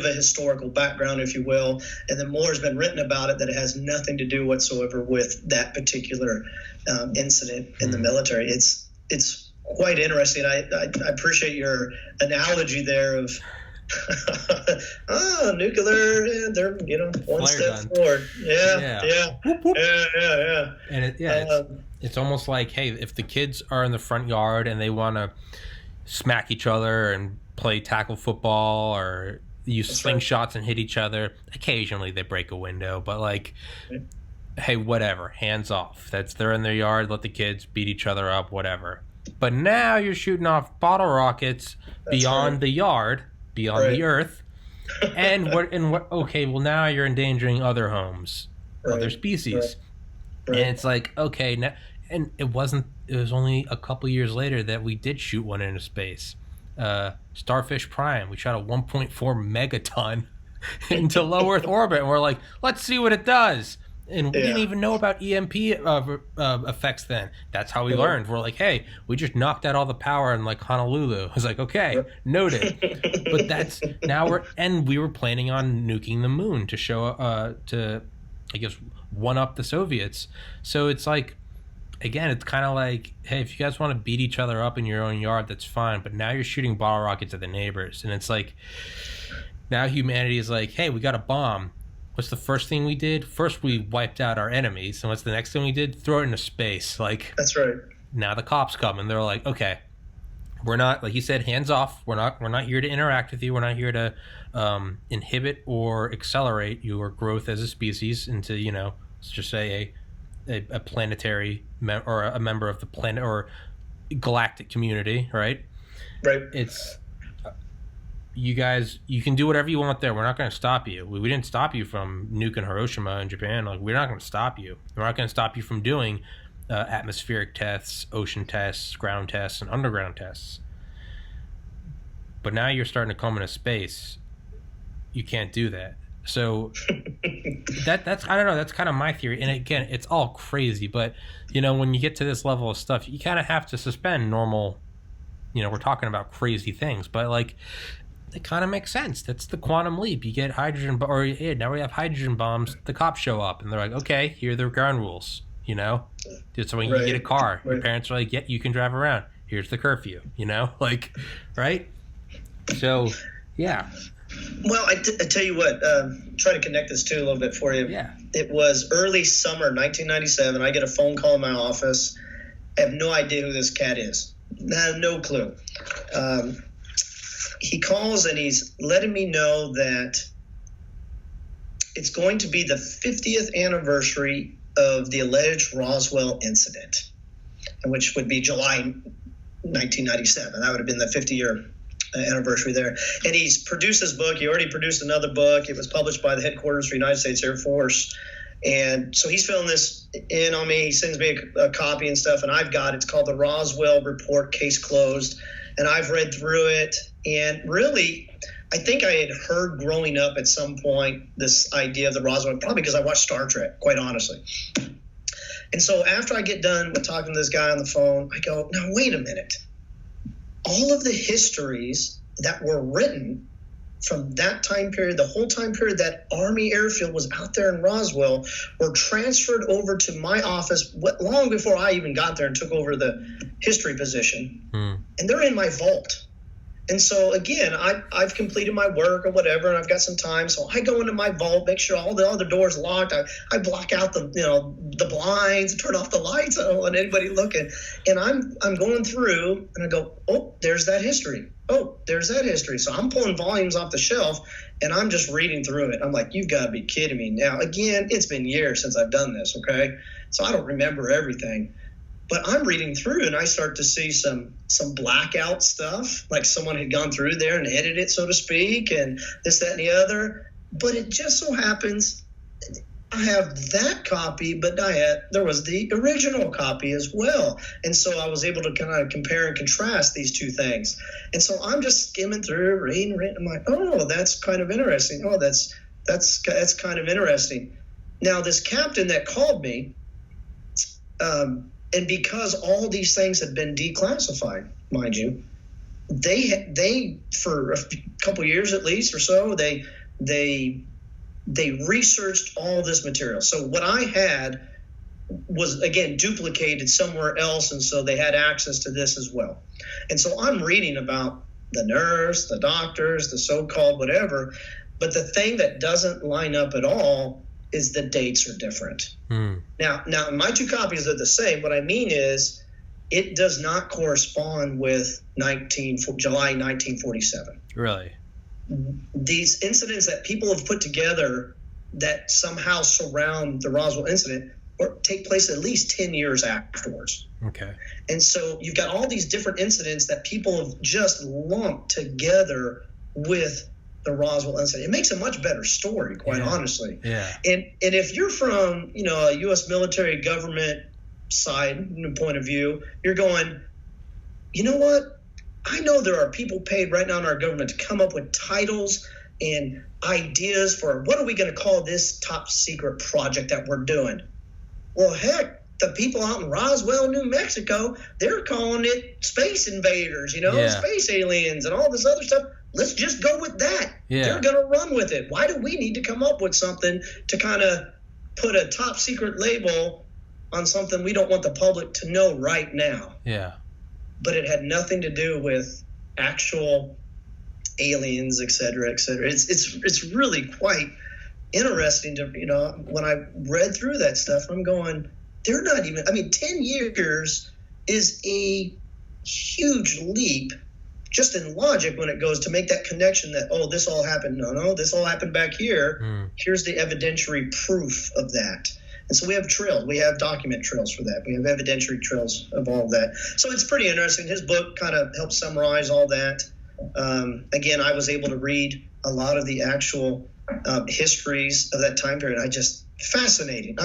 a historical background, if you will, and then more has been written about it that it has nothing to do whatsoever with that particular incident in the military. It's quite interesting. I appreciate your analogy there of nuclear, and they're one step forward. Yeah. Whoop, whoop. Yeah. And it's almost like, hey, if the kids are in the front yard and they want to smack each other and play tackle football or use slingshots and hit each other, occasionally they break a window, but like, hey, whatever, hands off. They're in their yard, let the kids beat each other up, whatever. But now you're shooting off bottle rockets beyond the yard, beyond the earth, and now you're endangering other homes, other species. And it's like, okay, now, and it was only a couple years later that we did shoot one into space. Starfish Prime, we shot a 1.4 megaton into low Earth orbit, and we're like, let's see what it does. And we didn't even know about EMP effects then. That's how we learned. We're like, hey, we just knocked out all the power in like Honolulu. I was like, okay, noted. But that's now we were planning on nuking the moon to show to, I guess, one up the Soviets. So it's like, again, it's kind of like, hey, if you guys want to beat each other up in your own yard, that's fine. But now you're shooting bottle rockets at the neighbors. And it's like, now humanity is like, hey, we got a bomb. What's the first thing we did? First, we wiped out our enemies. And what's the next thing we did? Throw it into space. Like, that's right. Now the cops come and they're like, okay, we're not, like you said, hands off. We're not here to interact with you. We're not here to inhibit or accelerate your growth as a species into, let's just say a planetary or a member of the planet or galactic community, right? Right. It's you guys. You can do whatever you want there. We're not going to stop you. We didn't stop you from nuking Hiroshima in Japan. Like, we're not going to stop you. We're not going to stop you from doing atmospheric tests, ocean tests, ground tests, and underground tests. But now you're starting to come into space. You can't do that. So that's I don't know, that's kind of my theory. And again, it's all crazy, but when you get to this level of stuff, you kind of have to suspend normal, we're talking about crazy things, but like it kind of makes sense. That's the quantum leap. You get hydrogen, now we have hydrogen bombs. The cops show up and they're like, okay, here are the ground rules. So when you get a car, your parents are like, yeah, you can drive around. Here's the curfew. Like, right? So, yeah. Well, I tell you what, try to connect this too a little bit for you. Yeah. It was early summer 1997. I get a phone call in my office. I have no idea who this cat is. I have no clue. He calls and he's letting me know that it's going to be the 50th anniversary of the alleged Roswell incident, which would be July 1997. That would have been the 50-year anniversary there. And he's produced this book. He already produced another book. It was published by the headquarters for the United States Air Force. And so he's filling this in on me. He sends me a copy and stuff, and I've got it. It's called the Roswell Report, Case Closed. And I've read through it. And really, I think I had heard growing up at some point this idea of the Roswell, probably because I watched Star Trek, quite honestly. And so after I get done with talking to this guy on the phone, I go, now wait a minute. All of the histories that were written from that time period, the whole time period that Army airfield was out there in Roswell, were transferred over to my office long before I even got there and took over the history position. And they're in my vault. And so, again, I've completed my work or whatever, and I've got some time. So I go into my vault, make sure all the other doors locked. I block out the blinds, turn off the lights. I don't want anybody looking. And I'm going through, and I go, oh, there's that history. Oh, there's that history. So I'm pulling volumes off the shelf, and I'm just reading through it. I'm like, you've got to be kidding me. Now, again, it's been years since I've done this, okay? So I don't remember everything. But I'm reading through, and I start to see some blackout stuff, like someone had gone through there and edited it, so to speak, and this, that, and the other. But it just so happens I have that copy, but there was the original copy as well. And so I was able to kind of compare and contrast these two things. And so I'm just skimming through, reading. I'm like, oh, that's kind of interesting. Oh, that's kind of interesting. Now, this captain that called me, and because all these things had been declassified, mind you, they for a couple years at least or so, they researched all this material. So what I had was, again, duplicated somewhere else, and so they had access to this as well. And so I'm reading about the nurse, the doctors, the so-called whatever, but the thing that doesn't line up at all is the dates are different. Now, my two copies are the same. What I mean is it does not correspond with July 1947. Really? These incidents that people have put together that somehow surround the Roswell incident or take place at least 10 years afterwards. Okay. And so you've got all these different incidents that people have just lumped together with the Roswell incident. It makes a much better story, quite honestly. Yeah. And if you're from, a U.S. military government side point of view, you're going, you know what? I know there are people paid right now in our government to come up with titles and ideas for what are we going to call this top secret project that we're doing. Well, heck, the people out in Roswell, New Mexico, they're calling it space invaders, space aliens and all this other stuff. Let's just go with that. Yeah. They're going to run with it. Why do we need to come up with something to kind of put a top secret label on something we don't want the public to know right now? Yeah. But it had nothing to do with actual aliens, et cetera, et cetera. It's really quite interesting to, when I read through that stuff, I'm going, they're not even, 10 years is a huge leap just in logic when it goes to make that connection that, oh, this all happened. No, this all happened back here. Here's the evidentiary proof of that. And so we have trails. We have document trails for that. We have evidentiary trails of all of that. So it's pretty interesting. His book kind of helps summarize all that. Again, I was able to read a lot of the actual histories of that time period. Fascinating.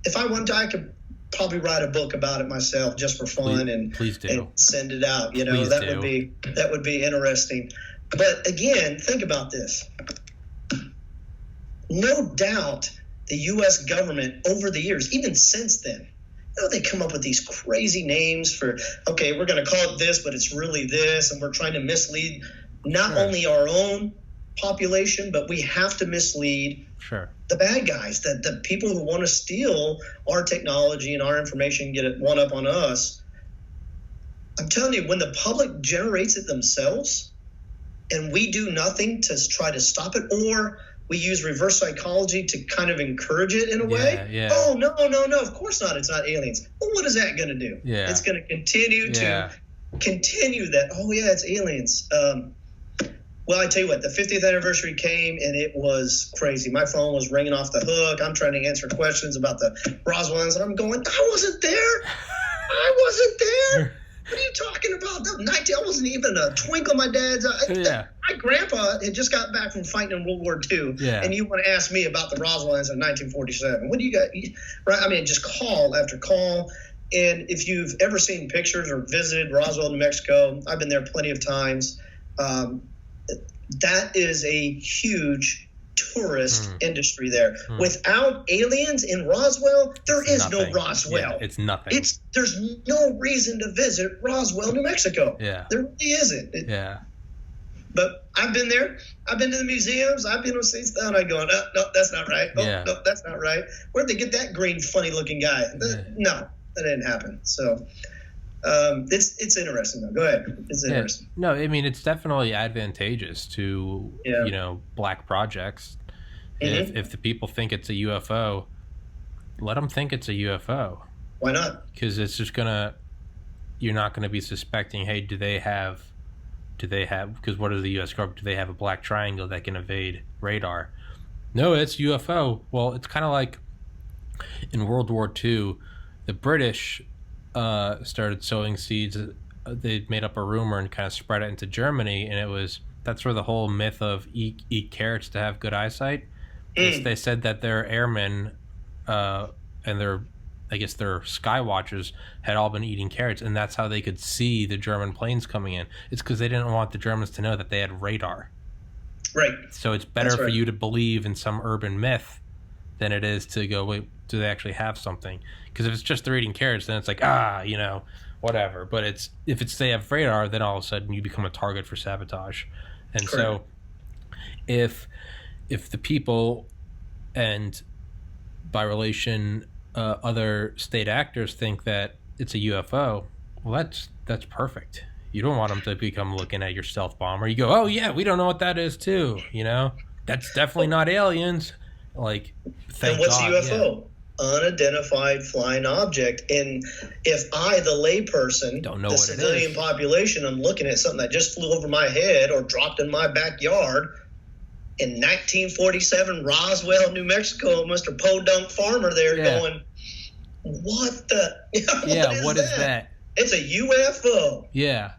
If I wanted to, I could probably write a book about it myself just for fun and send it out. That would be interesting. But again, think about this. No doubt the U.S. government over the years, even since then, they come up with these crazy names for, okay, we're going to call it this, but it's really this, and we're trying to mislead not only our own population, but we have to mislead the bad guys, the people who want to steal our technology and our information and get it one up on us. I'm telling you, when the public generates it themselves and we do nothing to try to stop it, or we use reverse psychology to kind of encourage it in a way. Yeah. Oh, no, of course not. It's not aliens. Well, what is that going to do? Yeah. It's going to continue that, oh, yeah, it's aliens. Well, I tell you what, the 50th anniversary came, and it was crazy. My phone was ringing off the hook. I'm trying to answer questions about the Roswell, and I'm going, I wasn't there. What are you talking about? I wasn't even a twinkle in my dad's eye. My grandpa had just got back from fighting in World War II, and you want to ask me about the Roswell incident in 1947. What do you got? Right? Just call after call. And if you've ever seen pictures or visited Roswell, New Mexico, I've been there plenty of times. that is a huge tourist industry there. Without aliens in Roswell, there is no Roswell. Yeah, it's nothing. There's no reason to visit Roswell, New Mexico. Yeah. There really isn't. Yeah. But I've been there. I've been to the museums. I've been to states down. I go, no, that's not right. Oh, yeah. No, that's not right. Where'd they get that green, funny-looking guy? Yeah. No, that didn't happen. So it's interesting, though. Go ahead. It's interesting. No, I mean, it's definitely advantageous to, black projects. If the people think it's a UFO, let them think it's a UFO. Why not? Because it's just you're not going to be suspecting, hey, do they have, because what is the U.S. government? Do they have a black triangle that can evade radar? No, it's UFO. Well, it's kind of like in World War II, the British started sowing seeds. They made up a rumor and kind of spread it into Germany, and that's where the whole myth of eat carrots to have good eyesight. They said that their airmen and their sky watchers had all been eating carrots, and that's how they could see the German planes coming in. It's because they didn't want the Germans to know that they had radar. Right. So it's better for you to believe in some urban myth than it is to go, wait, do they actually have something? Because if it's just they're eating carrots, then it's like, whatever. But if they have radar, then all of a sudden you become a target for sabotage. And so if the people, and by relation other state actors, think that it's a UFO, well, that's perfect. You don't want them to become looking at your stealth bomber. You go, oh yeah, we don't know what that is too. That's definitely not aliens. Like, thank and what's God, a UFO? Unidentified flying object. And if I, the layperson, don't know the what civilian it is. population, I'm looking at something that just flew over my head or dropped in my backyard in 1947, Roswell, New Mexico, Mr. Podunk Farmer there going, what the? What is that? It's a UFO. Yeah.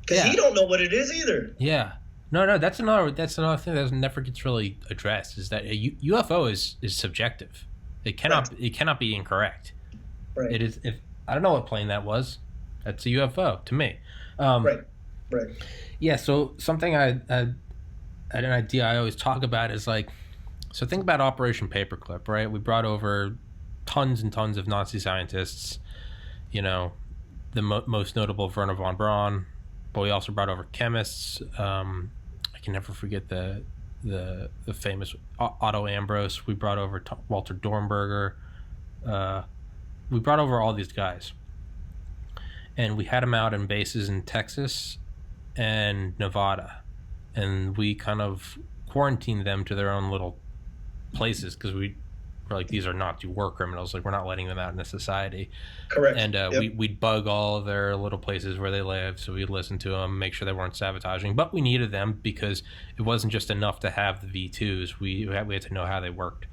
Because he don't know what it is either. Yeah. No, that's another thing that never gets really addressed, is that a UFO is subjective. It cannot be incorrect. Right. It is. If I don't know what plane that was, that's a UFO to me. Right. Yeah. So something I an idea I always talk about is like, so think about Operation Paperclip, right? We brought over tons and tons of Nazi scientists. The most notable Werner von Braun, but we also brought over chemists. I can never forget the famous Otto Ambros. We brought over Walter Dornberger. We brought over all these guys, and we had them out in bases in Texas and Nevada, and we kind of quarantined them to their own little places because we're like, these are not war criminals. Like, we're not letting them out into society. Correct. And we'd bug all of their little places where they lived, so we'd listen to them, make sure they weren't sabotaging. But we needed them because it wasn't just enough to have the V2s. We had to know how they worked.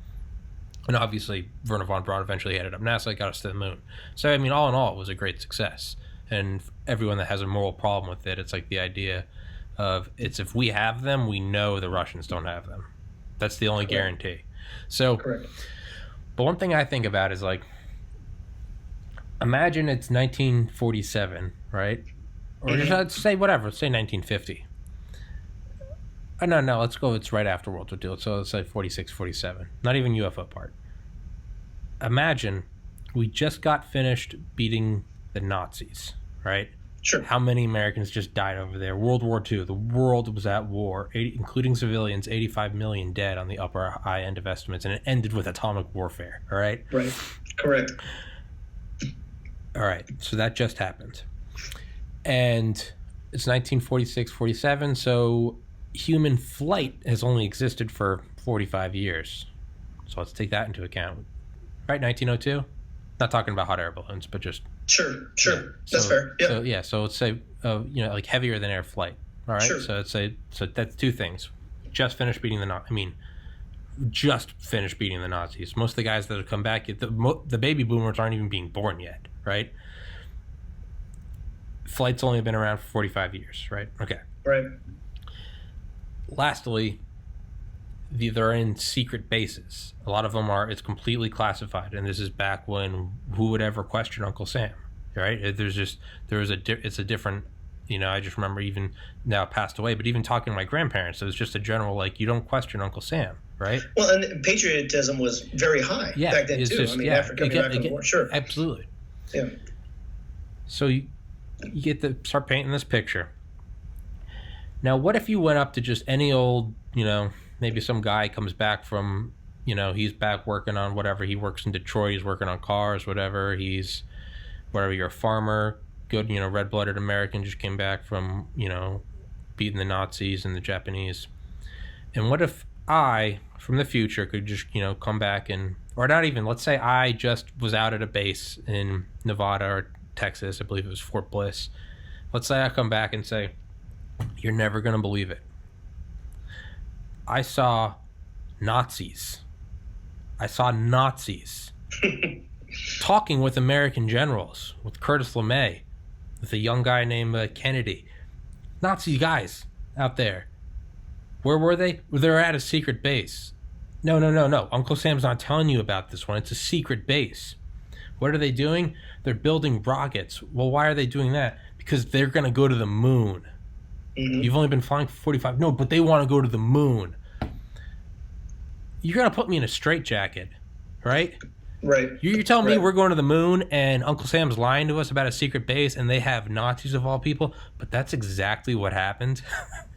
And obviously, Werner von Braun eventually headed up NASA, got us to the moon. So, I mean, all in all, it was a great success. And everyone that has a moral problem with it, it's like the idea of, if we have them, we know the Russians don't have them. That's the only guarantee. So, but one thing I think about is, like, imagine it's 1947, right? Or just, let's say whatever, let's say 1950. No, let's go, it's right after World War II. So let's say 46, 47. Not even UFO part. Imagine we just got finished beating the Nazis, right? Sure. How many Americans just died over there? World War II, the world was at war, including civilians, 85 million dead on the upper high end of estimates, and it ended with atomic warfare, all right? Right, correct. All right, so that just happened. And it's 1946, 47, so human flight has only existed for 45 years. So let's take that into account. Right, 1902? Not talking about hot air balloons, but just... Sure. That's fair. Yeah. So let's say, like heavier than air flight. All right. Sure. So let's say, that's two things. Just finished beating the Nazis. Most of the guys that have come back, the baby boomers aren't even being born yet, right? Flight's only been around for 45 years, right? Okay. Right. Lastly, they're in secret bases. A lot of them it's completely classified, and this is back when who would ever question Uncle Sam, right? It's a different I just remember even now passed away, but even talking to my grandparents, it was just a general, like, you don't question Uncle Sam, right? Well, and patriotism was very high back then, too. Just, after coming back from the war, sure. Absolutely. Yeah. So you get to start painting this picture. Now, what if you went up to just any old, maybe some guy comes back from, he's back working on whatever. He works in Detroit. He's working on cars, whatever. You're a farmer, good, red-blooded American, just came back from, beating the Nazis and the Japanese. And what if I, from the future, could just, come back or not even, let's say I just was out at a base in Nevada or Texas. I believe it was Fort Bliss. Let's say I come back and say, you're never going to believe it. I saw Nazis talking with American generals, with Curtis LeMay, with a young guy named Kennedy. Nazi guys out there. Where were they? They're at a secret base. No. Uncle Sam's not telling you about this one. It's a secret base. What are they doing? They're building rockets. Well, why are they doing that? Because they're going to go to the moon. Mm-hmm. You've only been flying for 45. No, but they want to go to the moon. You're going to put me in a straitjacket, right? Right. You're telling me we're going to the moon and Uncle Sam's lying to us about a secret base and they have Nazis of all people, but that's exactly what happened.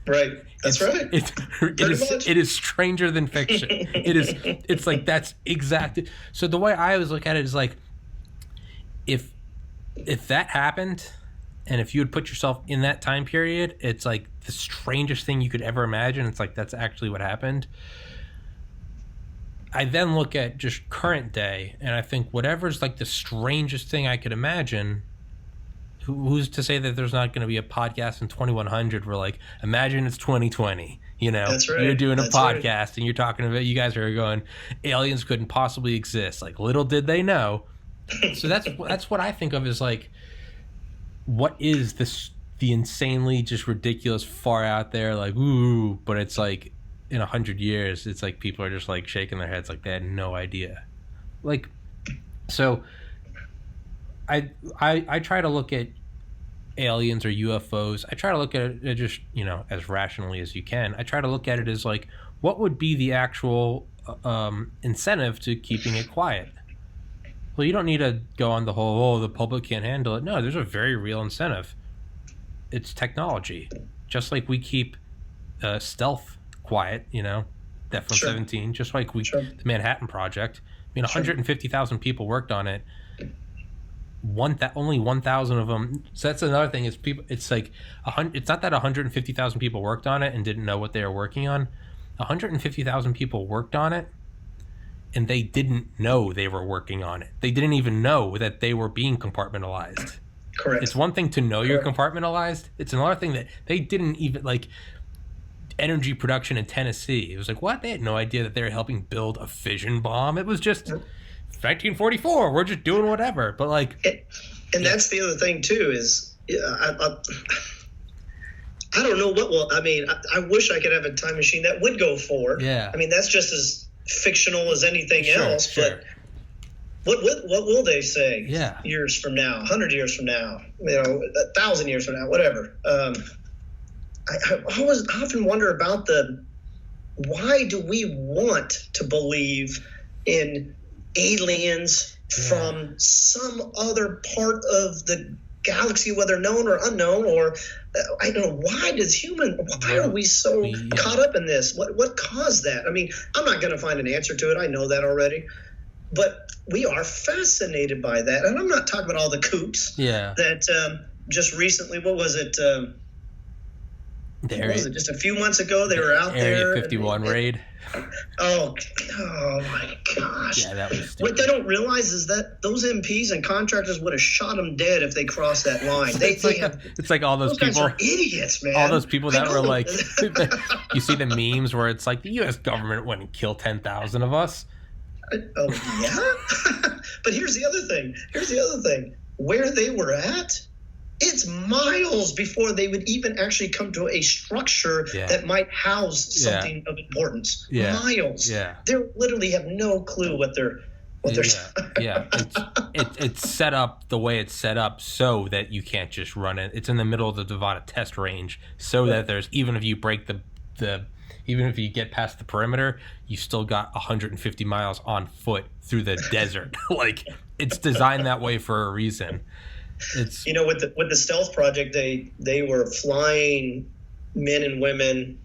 Right. That's right. It is stranger than fiction. It's like that's exactly. So the way I always look at it is like, if that happened, and if you would put yourself in that time period, it's like the strangest thing you could ever imagine. It's like that's actually what happened. I then look at just current day, and I think whatever's like the strangest thing I could imagine. Who's to say that there's not going to be a podcast in 2100 where, like, imagine it's 2020, That's right. You're doing a podcast right. and you're talking about, you guys are going, aliens couldn't possibly exist. Like, little did they know. So that's what I think of as, like, what is the insanely just ridiculous far out there, like, ooh, but it's like in 100 years, it's like people are just like shaking their heads like they had no idea. Like, so I try to look at aliens or UFOs. I try to look at it just, as rationally as you can. I try to look at it as like, what would be the actual incentive to keeping it quiet? Well, you don't need to go on the whole, the public can't handle it. No, there's a very real incentive. It's technology. Just like we keep stealth quiet, Defcon 17, just like the Manhattan Project. I mean, 150,000 people worked on it. Only 1,000 of them. So that's another thing. Is people? It's like it's not that 150,000 people worked on it and didn't know what they were working on. 150,000 people worked on it, and they didn't know they were working on it. They didn't even know that they were being compartmentalized. Correct. It's one thing to know you're compartmentalized. It's another thing that they didn't even, like, energy production in Tennessee. It was like, what? They had no idea that they were helping build a fission bomb. It was just 1944. We're just doing whatever. But like, and that's the other thing too is I don't know what will. I mean, I wish I could have a time machine that would go forward. Yeah. I mean, that's just as fictional as anything else. Sure. But what will they say? Yeah. Years from now, 100 years from now, 1,000 years from now, whatever. I often wonder about why do we want to believe in aliens from some other part of the galaxy, whether known or unknown, or I don't know, why are we so caught up in this? What caused that? I mean, I'm not going to find an answer to it. I know that already. But we are fascinated by that. And I'm not talking about all the kooks that just recently, what was it? Just a few months ago, they were out there. Area 51 raid. Oh my gosh. Yeah, that was stupid. What they don't realize is that those MPs and contractors would have shot them dead if they crossed that line. It's like all those people. Guys are idiots, man. All those people that were like, you see the memes where it's like the U.S. government wouldn't kill 10,000 of us. Oh, yeah? But here's the other thing. Where they were at, it's miles before they would even actually come to a structure that might house something of importance. Miles. Yeah. They literally have no clue what they're Yeah. It's set up the way it's set up so that you can't just run it. It's in the middle of the Nevada test range, so that there's, even if you break even if you get past the perimeter, you still got 150 miles on foot through the desert. Like, it's designed that way for a reason. It's, you know, with the stealth project, they were flying men and women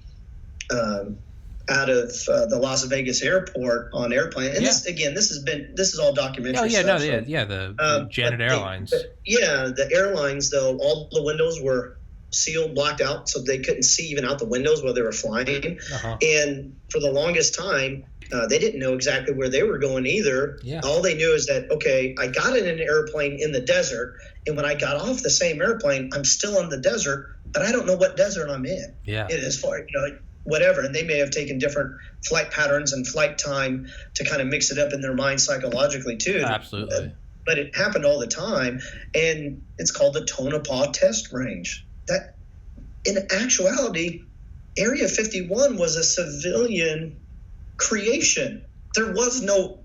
out of the Las Vegas airport on airplane. And this is all documentary. Oh yeah, stuff, the Janet Airlines. The airlines, though, all the windows were sealed, blocked out, so they couldn't see even out the windows while they were flying. And for the longest time, they didn't know exactly where they were going either. All they knew is that, okay, I got in an airplane in the desert, and when I got off the same airplane, I'm still in the desert, but I don't know what desert I'm in. As far, whatever. And they may have taken different flight patterns and flight time to kind of mix it up in their mind psychologically too. Absolutely. But it happened all the time, and it's called the Tonopah Test Range. That, in actuality, Area 51 was a civilian creation. There is no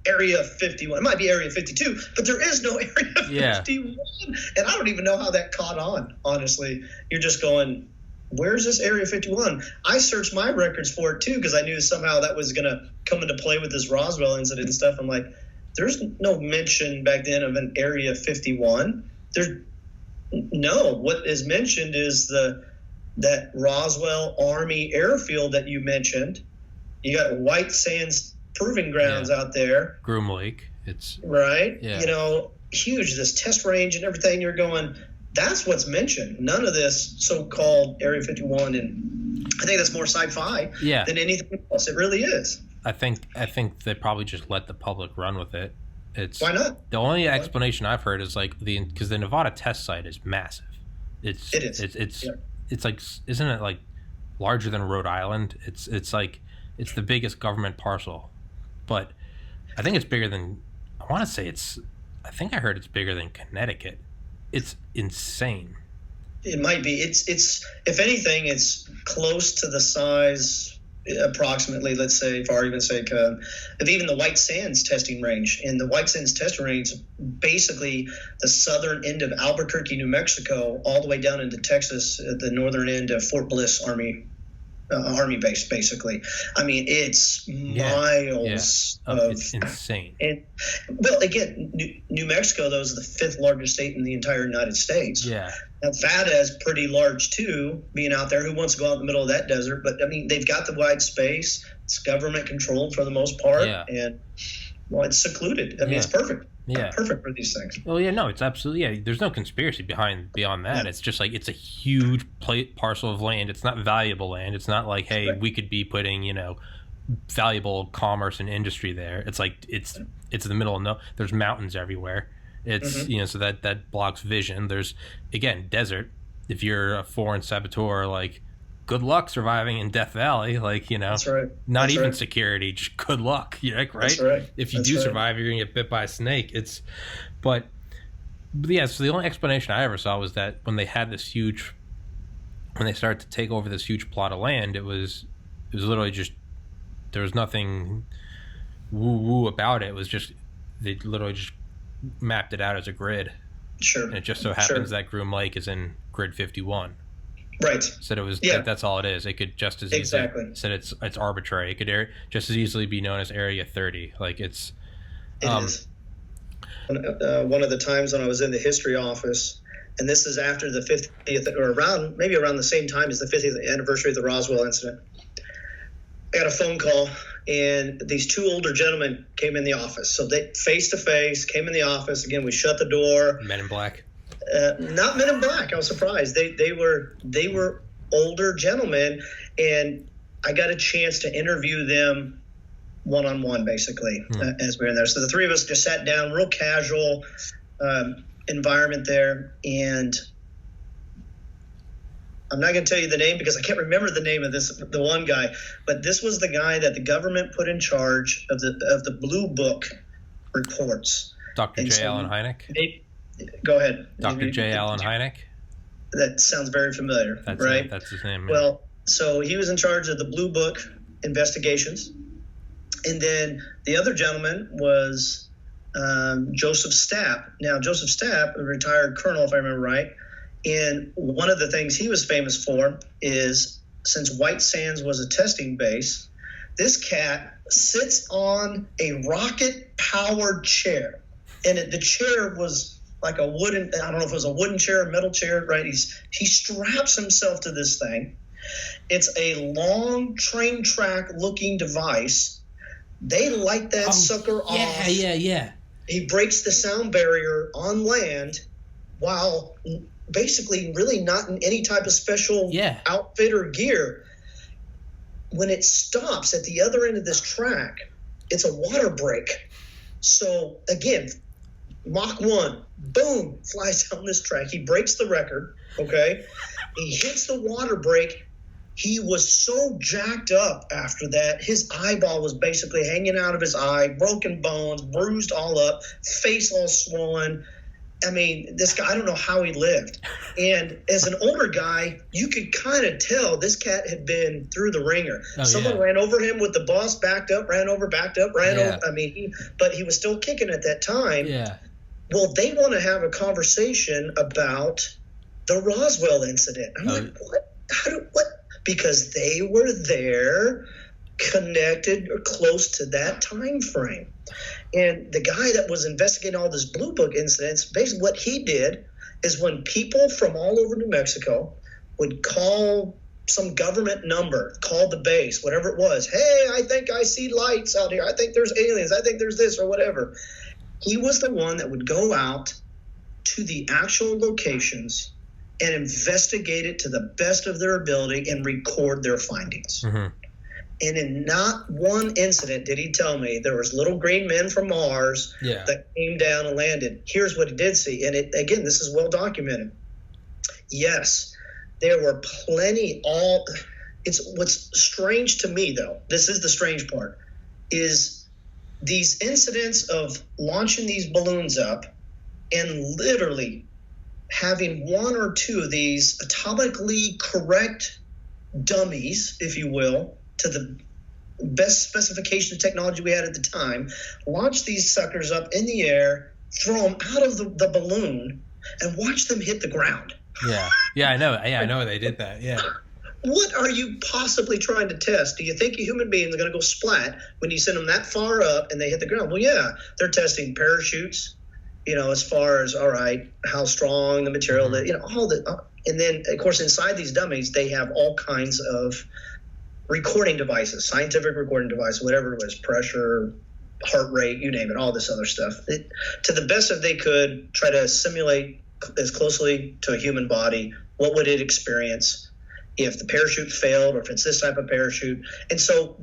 Area 51. It might be Area 52, but there is no Area 51. And I don't even know how that caught on, honestly. You're just going, where's this Area 51? I searched my records for it, too, because I knew somehow that was going to come into play with this Roswell incident and stuff. I'm like, there's no mention back then of an Area 51. What is mentioned is that Roswell Army airfield that you mentioned. You got White Sands Proving Grounds out there. Groom Lake. It's right. Yeah. Huge, this test range and everything. You're going, that's what's mentioned. None of this so-called Area 51, and I think that's more sci-fi than anything else. It really is. I think they probably just let the public run with it. Why not? The only explanation I've heard is like because the Nevada test site is massive. It is. It's like, isn't it like larger than Rhode Island? It's like, it's the biggest government parcel, but I think it's bigger than, I think I heard it's bigger than Connecticut. It's insane. It might be. It's if anything, it's close to the size, approximately, let's say, for argument's sake, of even the White Sands testing range. And the White Sands testing range is basically the southern end of Albuquerque, New Mexico, all the way down into Texas, at the northern end of Fort Bliss Army base, basically. I mean, it's miles of. It's insane. And well, again, New Mexico, though, is the fifth largest state in the entire United States. Yeah. Nevada is pretty large too, being out there. Who wants to go out in the middle of that desert? But I mean, they've got the wide space. It's government controlled for the most part, and it's secluded. I mean, it's perfect. Yeah, perfect for these things. Well, no, it's absolutely There's no conspiracy beyond that. It's just like, it's a huge parcel of land. It's not valuable land. It's not like, hey, we could be putting valuable commerce and industry there. It's like it's in the middle of there's mountains everywhere. It's so that blocks vision. There's, again, desert. If you're a foreign saboteur, like, good luck surviving in Death Valley. Like, That's right. Not That's even right. security, just good luck. Right? That's right. If you survive, you're gonna get bit by a snake. But so the only explanation I ever saw was that when they started to take over this huge plot of land, it was literally just, there was nothing woo about it. It was just, they literally just mapped it out as a grid. Sure. And it just so happens that Groom Lake is in grid 51. Right. Said it was that's all it is. It could just as easily said it's arbitrary. It could just as easily be known as Area 30. Like, it is. One of the times when I was in the history office, and this is after the 50th, or around the same time as the 50th anniversary of the Roswell incident, I got a phone call, and these two older gentlemen came in the office. So they face to face came in the office. Again, we shut the door. Men in Black. Not Men in Black. I was surprised. They were older gentlemen, and I got a chance to interview them one-on-one, basically, as we were in there. So the three of us just sat down, real casual environment there, and I'm not going to tell you the name because I can't remember the name of the one guy, but this was the guy that the government put in charge of the Blue Book reports. Dr. J. Allen Hynek? Go ahead. Dr. J. Allen Hynek? That sounds very familiar, right? That's his name. Well, so he was in charge of the Blue Book investigations, And then the other gentleman was Joseph Stapp. Now, Joseph Stapp, a retired colonel, if I remember right, and one of the things he was famous for is, since White Sands was a testing base, this cat sits on a rocket-powered chair. And the chair was like a wooden, I don't know if it was a wooden chair, a metal chair, right? He straps himself to this thing. It's a long train track looking device. They light that sucker off. Yeah. He breaks the sound barrier on land while basically really not in any type of special outfit or gear. When it stops at the other end of this track, it's a water break. So again, Mach 1, boom, flies down this track. He breaks the record, okay? He hits the water break. He was so jacked up after that. His eyeball was basically hanging out of his eye, broken bones, bruised all up, face all swollen. I mean, this guy, I don't know how he lived. And as an older guy, you could kind of tell this cat had been through the ringer. Someone ran over him with the boss, backed up, ran over, backed up, ran over. I mean, but he was still kicking at that time. Yeah. Well, they want to have a conversation about the Roswell incident. I'm like, what? What? Because they were there, connected or close to that time frame. And the guy that was investigating all this Blue Book incidents, basically what he did is when people from all over New Mexico would call some government number, call the base, whatever it was, hey, I think I see lights out here. I think there's aliens. I think there's this or whatever. He was the one that would go out to the actual locations and investigate it to the best of their ability and record their findings. Mm-hmm. And in not one incident did he tell me there was little green men from Mars that came down and landed. Here's what he did see. And it, again, this is well documented. Yes, there were plenty. It's what's strange to me, though, this is the strange part, is these incidents of launching these balloons up and literally having one or two of these atomically correct dummies, if you will, to the best specification of technology we had at the time, launch these suckers up in the air, throw them out of the balloon, and watch them hit the ground. Yeah, I know. Yeah, I know they did that. Yeah. What are you possibly trying to test? Do you think a human being is going to go splat when you send them that far up and they hit the ground? Well, yeah, they're testing parachutes, as far as, all right, how strong the material, all the, and then, of course, inside these dummies, they have all kinds of recording devices, scientific recording devices, whatever it was, pressure, heart rate, you name it, all this other stuff. To the best that they could, try to simulate as closely to a human body, what would it experience if the parachute failed or if it's this type of parachute. And so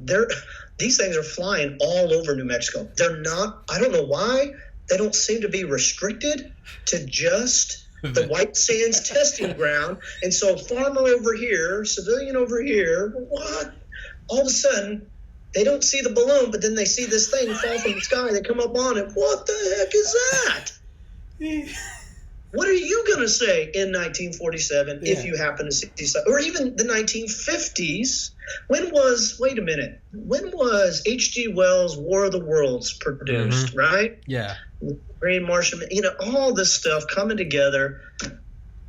these things are flying all over New Mexico. They're not, I don't know why, they don't seem to be restricted to just the White Sands testing ground. And so farmer over here, civilian over here, what? All of a sudden, they don't see the balloon, but then they see this thing fall from the sky. They come up on it. What the heck is that? What are you going to say in 1947 if you happen to see something? Or even the 1950s? When was H.G. Wells' War of the Worlds produced, right? Yeah. Green Martian, all this stuff coming together.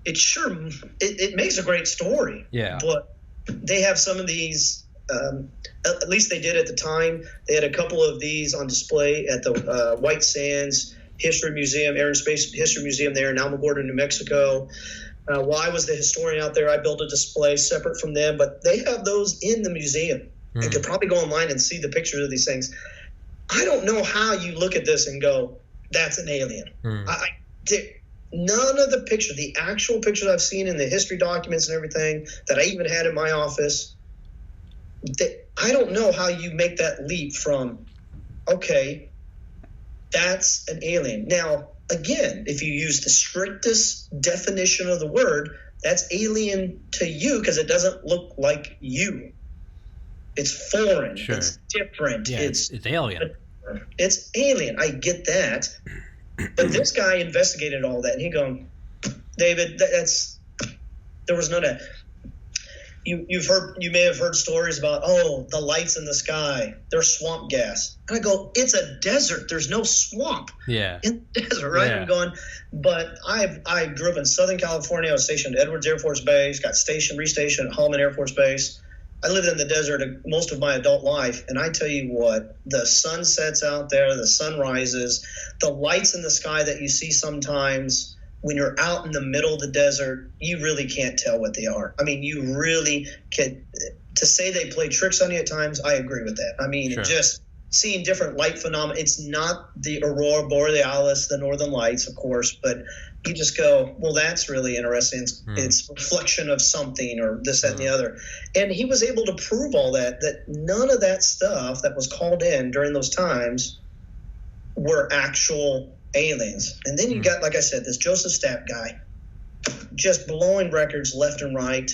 It makes a great story. Yeah. But they have some of these, at least they did at the time. They had a couple of these on display at the White Sands History Museum, Air and Space History Museum there in Alamogordo, New Mexico. While I was the historian out there, I built a display separate from them, but they have those in the museum. You could probably go online and see the pictures of these things. I don't know how you look at this and go, that's an alien. None of the pictures, the actual pictures I've seen in the history documents and everything that I even had in my office, I don't know how you make that leap from, okay, that's an alien. Now, again, if you use the strictest definition of the word, that's alien to you because it doesn't look like you. It's foreign. Sure. It's different. Yeah, it's alien. It's alien. I get that. But this guy investigated all that, and he going, David, there was none of that. you may have heard stories about, the lights in the sky, they're swamp gas. And I go, it's a desert. There's no swamp in the desert, right? Yeah. I'm going, but I grew up in Southern California. I was stationed at Edwards Air Force Base, got restationed at Holloman Air Force Base. I lived in the desert most of my adult life, and I tell you what, the sun sets out there, the sun rises, the lights in the sky that you see sometimes when you're out in the middle of the desert, you really can't tell what they are. I mean, you really can. To say they play tricks on you at times, I agree with that. I mean, just seeing different light phenomena. It's not the aurora borealis, the northern lights, of course, but you just go, well, that's really interesting. It's a reflection of something or this, that, and the other. And he was able to prove all that none of that stuff that was called in during those times were actual aliens. And then you got, like I said, this Joseph Stapp guy just blowing records left and right.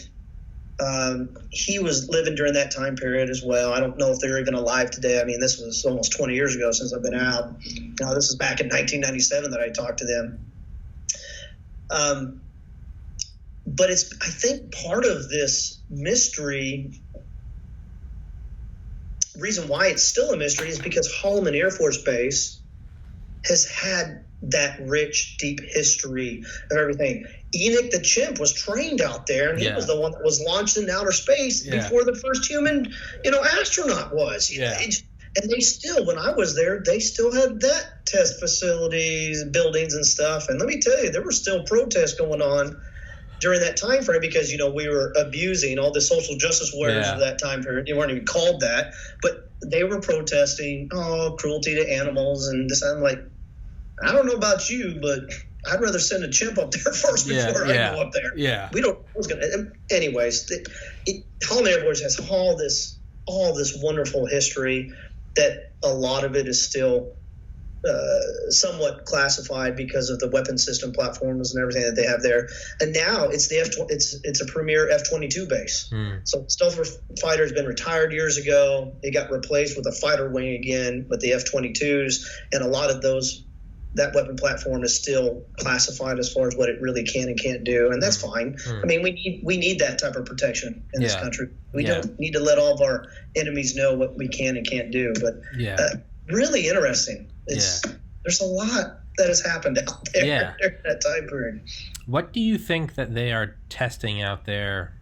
He was living during that time period as well. I don't know if they're even alive today. I mean, this was almost 20 years ago since I've been out. Now, this is back in 1997 that I talked to them. But I think part of this mystery, reason why it's still a mystery, is because Holloman Air Force Base has had that rich, deep history of everything. Enoch the chimp was trained out there, and he was the one that was launched into outer space before the first human, astronaut was. And they still, when I was there, they still had that test facilities, buildings and stuff. And let me tell you, there were still protests going on during that time frame because, we were abusing all the social justice warriors of that time period. They weren't even called that, but they were protesting, cruelty to animals and this. I'm like, I don't know about you, but I'd rather send a chimp up there first before I go up there. Yeah. We don't know what's going to. Anyways, Holloman Air Force has all this wonderful history that a lot of it is still somewhat classified because of the weapon system platforms and everything that they have there. And now it's it's a premier F-22 base. So Stealth Fighter has been retired years ago. It got replaced with a fighter wing again with the F-22s, and a lot of that weapon platform is still classified as far as what it really can and can't do, and that's fine. I mean, we need that type of protection in this country. We don't need to let all of our enemies know what we can and can't do. But really interesting. There's a lot that has happened out there during that time period. What do you think that they are testing out there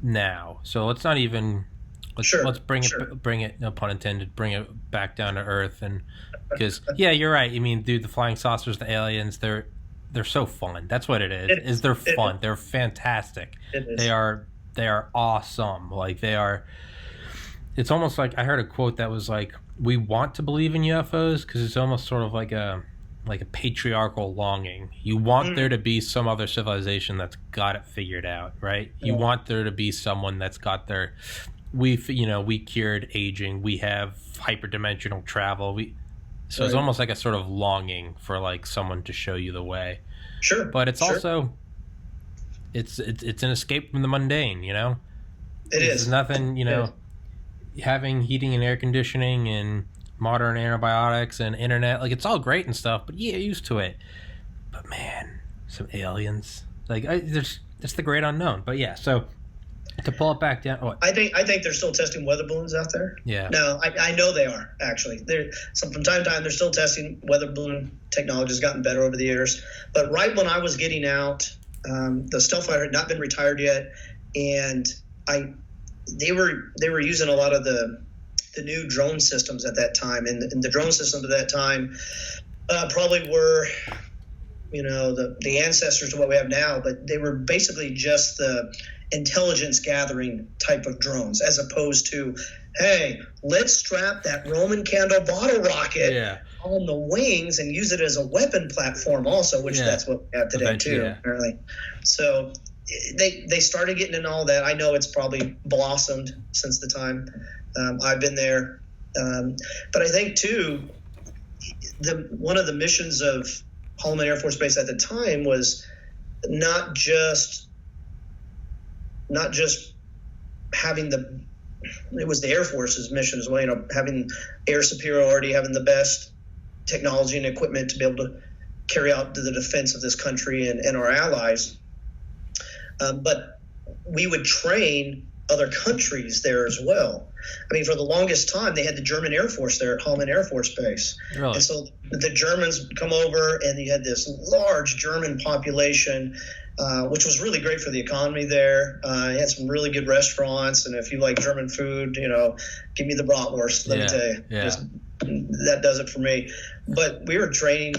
now? So let's not even let's bring it, no pun intended, bring it back down to earth. And because you're right. I mean, dude, the flying saucers, the aliens, they're so fun. That's what it is. They're fun. They're fantastic. They are awesome. Like they are. It's almost like I heard a quote that was like, we want to believe in UFOs because it's almost sort of like a patriarchal longing. You want there to be some other civilization that's got it figured out, right? You want there to be someone that's got their, we cured aging, we have hyperdimensional travel. So it's almost like a sort of longing for like someone to show you the way. Sure. But it's also, it's an escape from the mundane, It's nothing, having heating and air conditioning and modern antibiotics and internet, like it's all great and stuff, but you get used to it. But man, some aliens, like there's the great unknown. But so to pull it back down, I think they're still testing weather balloons out there. No, I know they are actually. From time to time they're still testing weather balloon. Technology has gotten better over the years, but right when I was getting out, the Stealth Fighter had not been retired yet, and they were using a lot of the new drone systems at that time, and the drone systems at that time probably were, the ancestors of what we have now, but they were basically just the intelligence gathering type of drones, as opposed to, hey, let's strap that Roman candle bottle rocket on the wings and use it as a weapon platform also, which that's what we have today too, apparently. So they started getting into all that. I know it's probably blossomed since the time I've been there. But I think, too, one of the missions of Holloman Air Force Base at the time was not just having it was the Air Force's mission as well, having air superiority, having the best technology and equipment to be able to carry out the defense of this country and our allies. But we would train other countries there as well. I mean, for the longest time, they had the German Air Force there at Holloman Air Force Base. Really? And so the Germans would come over, and you had this large German population, which was really great for the economy there. You had some really good restaurants, and if you like German food, give me the bratwurst, let me tell you. Yeah. That does it for me. But we were training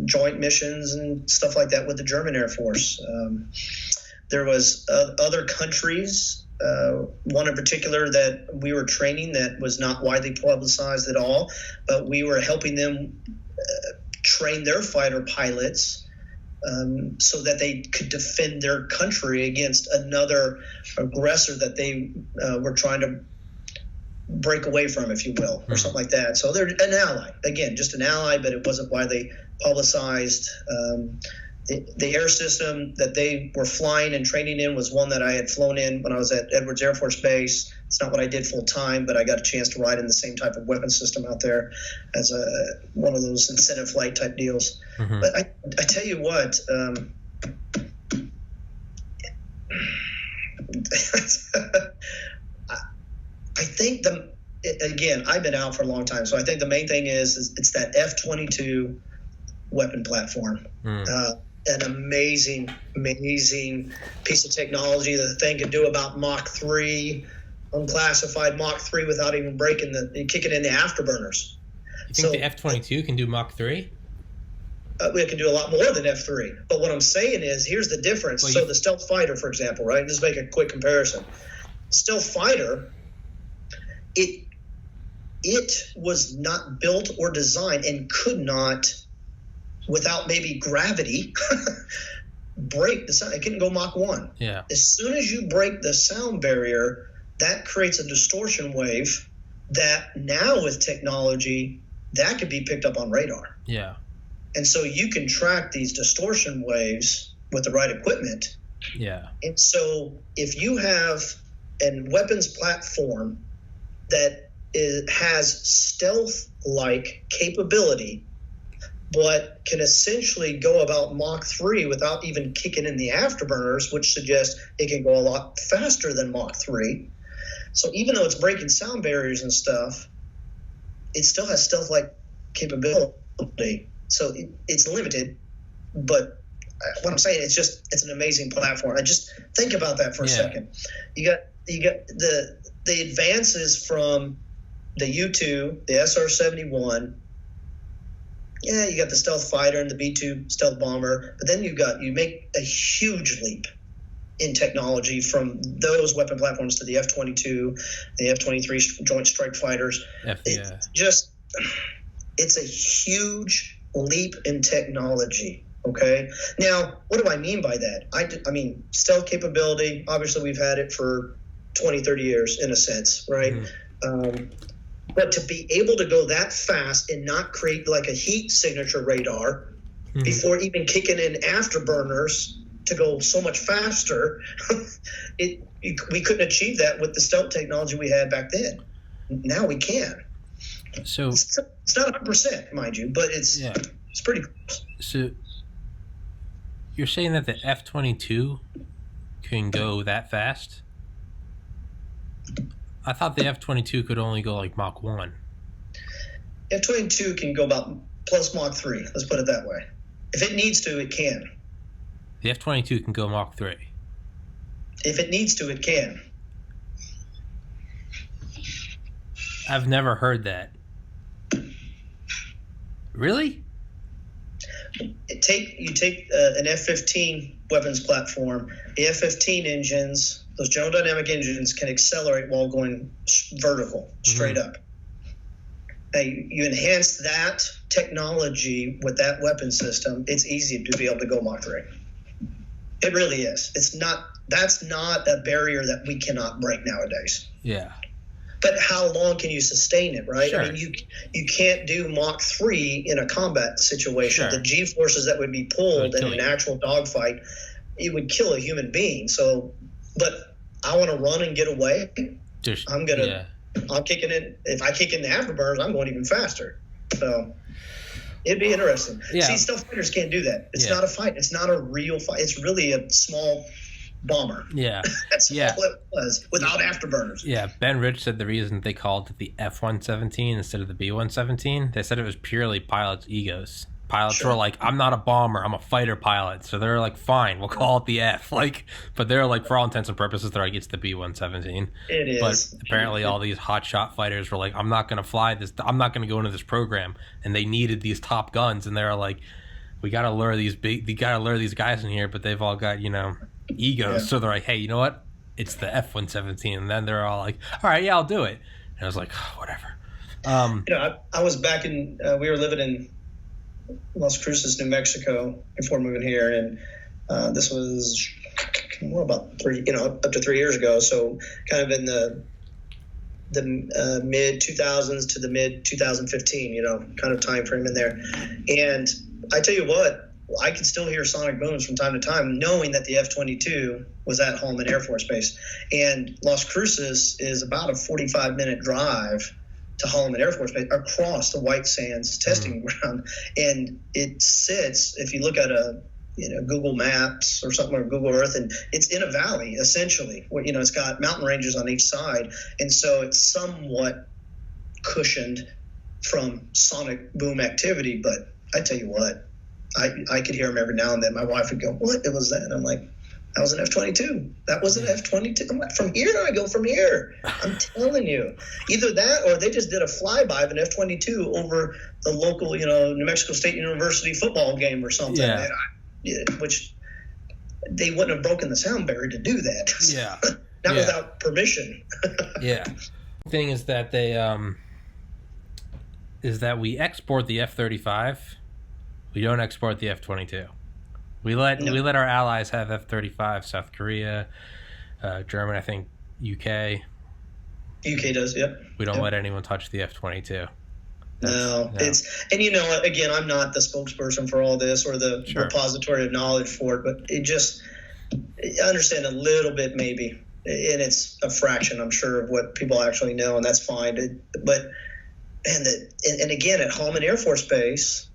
joint missions and stuff like that with the German Air Force. There was other countries, one in particular that we were training that was not widely publicized at all, but we were helping them train their fighter pilots so that they could defend their country against another aggressor that they were trying to break away from, if you will, or something like that. So they're an ally. Again, just an ally, but it wasn't widely publicized. The air system that they were flying and training in was one that I had flown in when I was at Edwards Air Force Base. It's not what I did full time, but I got a chance to ride in the same type of weapon system out there as one of those incentive flight type deals. Mm-hmm. But I tell you what, I think again, I've been out for a long time, so I think the main thing is it's that F-22 weapon platform. An amazing piece of technology that the thing could do about Mach 3, unclassified Mach 3 without even kicking in the afterburners. You think the F-22 can do Mach 3? It can do a lot more than F-3. But what I'm saying is, here's the difference. So the stealth fighter, for example, right? Just make a quick comparison. Stealth fighter, it was not built or designed and could not, without maybe gravity, break the sound. It couldn't go Mach 1. Yeah. As soon as you break the sound barrier, that creates a distortion wave that now with technology, that could be picked up on radar. Yeah. And so you can track these distortion waves with the right equipment. Yeah. And so if you have a weapons platform that has stealth-like capability, but can essentially go about Mach 3 without even kicking in the afterburners, which suggests it can go a lot faster than Mach 3. So even though it's breaking sound barriers and stuff, it still has stealth-like capability. So it's limited, but what I'm saying, it's an amazing platform. I just think about that for a second. You got the advances from the U-2, the SR-71. Yeah, you got the stealth fighter and the B-2 stealth bomber, but then you make a huge leap in technology from those weapon platforms to the F-22, the F-23 Joint Strike Fighters. It's a huge leap in technology. Okay. Now, what do I mean by that? I mean, stealth capability, obviously we've had it for 20, 30 years in a sense, right? Mm-hmm. But to be able to go that fast and not create like a heat signature radar before even kicking in afterburners to go so much faster, we couldn't achieve that with the stealth technology we had back then. Now we can. So it's not 100%, mind you, but it's pretty close. So you're saying that the F-22 can go that fast? I thought the F-22 could only go like Mach 1. F-22 can go about plus Mach 3. Let's put it that way. If it needs to, it can. The F-22 can go Mach 3. If it needs to, it can. I've never heard that. Really? You take an F-15 weapons platform. The F-15 engines, those General Dynamic engines, can accelerate while going vertical, straight up. Now, you enhance that technology with that weapon system, it's easy to be able to go Mach 3. It really is. That's not a barrier that we cannot break nowadays. Yeah. But how long can you sustain it, right? Sure. I mean, you can't do Mach 3 in a combat situation. Sure. The G-forces that would be pulled in an actual dogfight, it would kill a human being. So, but I want to run and get away. I'm kicking in. If I kick in the afterburners, I'm going even faster. So it'd be interesting. Yeah. See, stealth fighters can't do that. It's not a fight. It's not a real fight. It's really a small bomber. Yeah. That's all it was, without afterburners. Yeah, Ben Rich said the reason they called it the F-117 instead of the B-117, they said it was purely pilots' egos. Pilots were like, I'm not a bomber, I'm a fighter pilot. So they're like, fine, we'll call it the F. Like, but they're like, for all intents and purposes, they're like, it's the B-117. It is. But apparently all these hotshot fighters were like, I'm not going to fly this, I'm not going to go into this program. And they needed these top guns, and they were like, we got to lure these guys in here, but they've all got, egos. Yeah. So they're like, hey, you know what? It's the F-117. And then they're all like, all right, yeah, I'll do it. And I was like, oh, whatever. I was back in, we were living in Las Cruces, New Mexico before moving here. And this was about up to 3 years ago. So kind of in the mid 2000s to the mid 2015, kind of time frame in there. And I tell you what, I can still hear sonic booms from time to time, knowing that the F-22 was at Holloman Air Force Base. And Las Cruces is about a 45-minute drive to Holloman Air Force Base across the White Sands testing ground. And it sits, if you look at Google Maps or something, or Google Earth, and it's in a valley, essentially, where, it's got mountain ranges on each side. And so it's somewhat cushioned from sonic boom activity. But I tell you what, I could hear them every now and then. My wife would go, what? It was that? I'm like, that was an F-22. That was an F-22. I'm like, from here? I go, from here. I'm telling you. Either that, or they just did a flyby of an F-22 over the local, New Mexico State University football game or something. Yeah. Which they wouldn't have broken the sound barrier to do that. Yeah. Not without permission. Yeah. The thing is that we export the F-35. We don't export the F-22. We let our allies have F-35. South Korea, Germany, I think UK. UK does, yep. We don't let anyone touch the F-22. No. It's, and again, I'm not the spokesperson for all this or the repository of knowledge for it, but I understand a little bit maybe, and it's a fraction, I'm sure, of what people actually know, and that's fine. And again, at Holloman Air Force Base,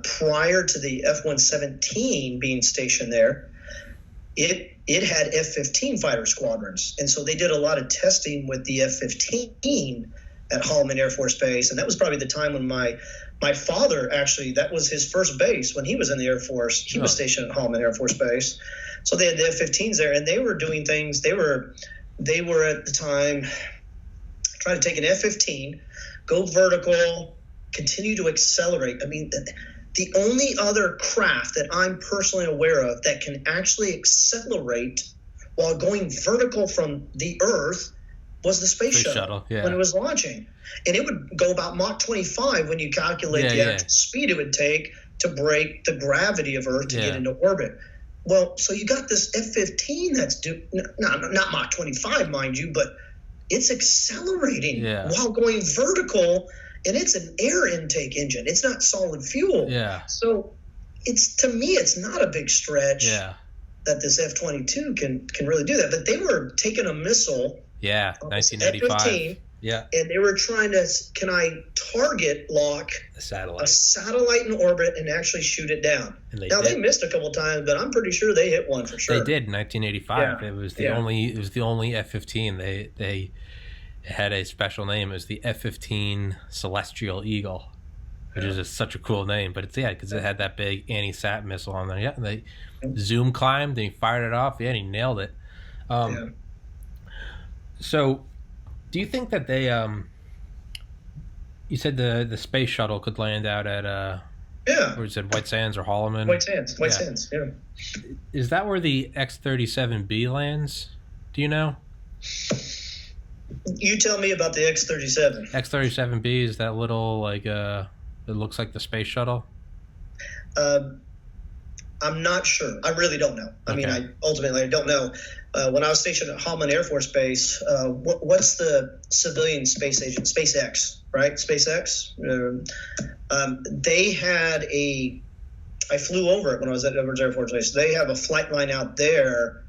prior to the F-117 being stationed there, it had F-15 fighter squadrons. And so they did a lot of testing with the F-15 at Holloman Air Force Base. And that was probably the time when my father, actually, that was his first base when he was in the Air Force. He was stationed at Holloman Air Force Base. So they had the F-15s there, and they were doing things. They were at the time trying to take an F-15, go vertical, continue to accelerate. I mean, the only other craft that I'm personally aware of that can actually accelerate while going vertical from the Earth was the space shuttle when it was launching. And it would go about Mach 25 when you calculate the actual speed it would take to break the gravity of Earth to get into orbit. Well, so you got this F-15 that's not Mach 25, mind you, but it's accelerating while going vertical. And it's an air intake engine. It's not solid fuel. Yeah. So to me, it's not a big stretch that this F-22 can really do that. But they were taking a missile. Yeah, 1985. F-15, and they were trying to, can I target lock a satellite in orbit and actually shoot it down? They missed a couple times, but I'm pretty sure they hit one for sure. They did in 1985. Yeah. It was the only F-15 they had a special name. It was the F-15 Celestial Eagle, which is such a cool name. But it's because it had that big anti-sat missile on there. Yeah, and they zoom climbed and he fired it off. Yeah, and he nailed it. So, do you think that they? You said the space shuttle could land out at where you said White Sands or Holloman? White Sands. Yeah. Is that where the X-37B lands? Do you know? You tell me about the X-37. X-37B is that little it looks like the space shuttle? I'm not sure. I really don't know. I mean, I don't know. When I was stationed at Holloman Air Force Base, what's the civilian space agent? SpaceX, right? SpaceX. They had I flew over it when I was at Edwards Air Force Base. They have a flight line out there,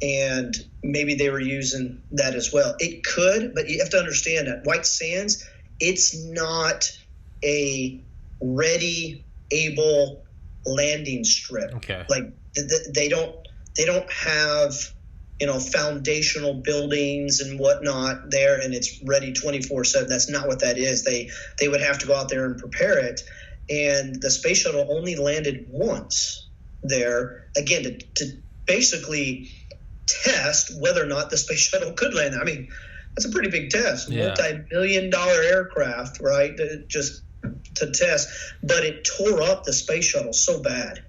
and maybe they were using that as well. It could, but you have to understand that White Sands, it's not a ready, able landing strip. Okay. Like they don't They don't have, foundational buildings and whatnot there, and it's ready 24/7. That's not what that is. They would have to go out there and prepare it. And the space shuttle only landed once there, again, to basically test whether or not the space shuttle could land. I mean, that's a pretty big test. Yeah. Multi-million-dollar aircraft, right? Just to test. But it tore up the space shuttle so bad.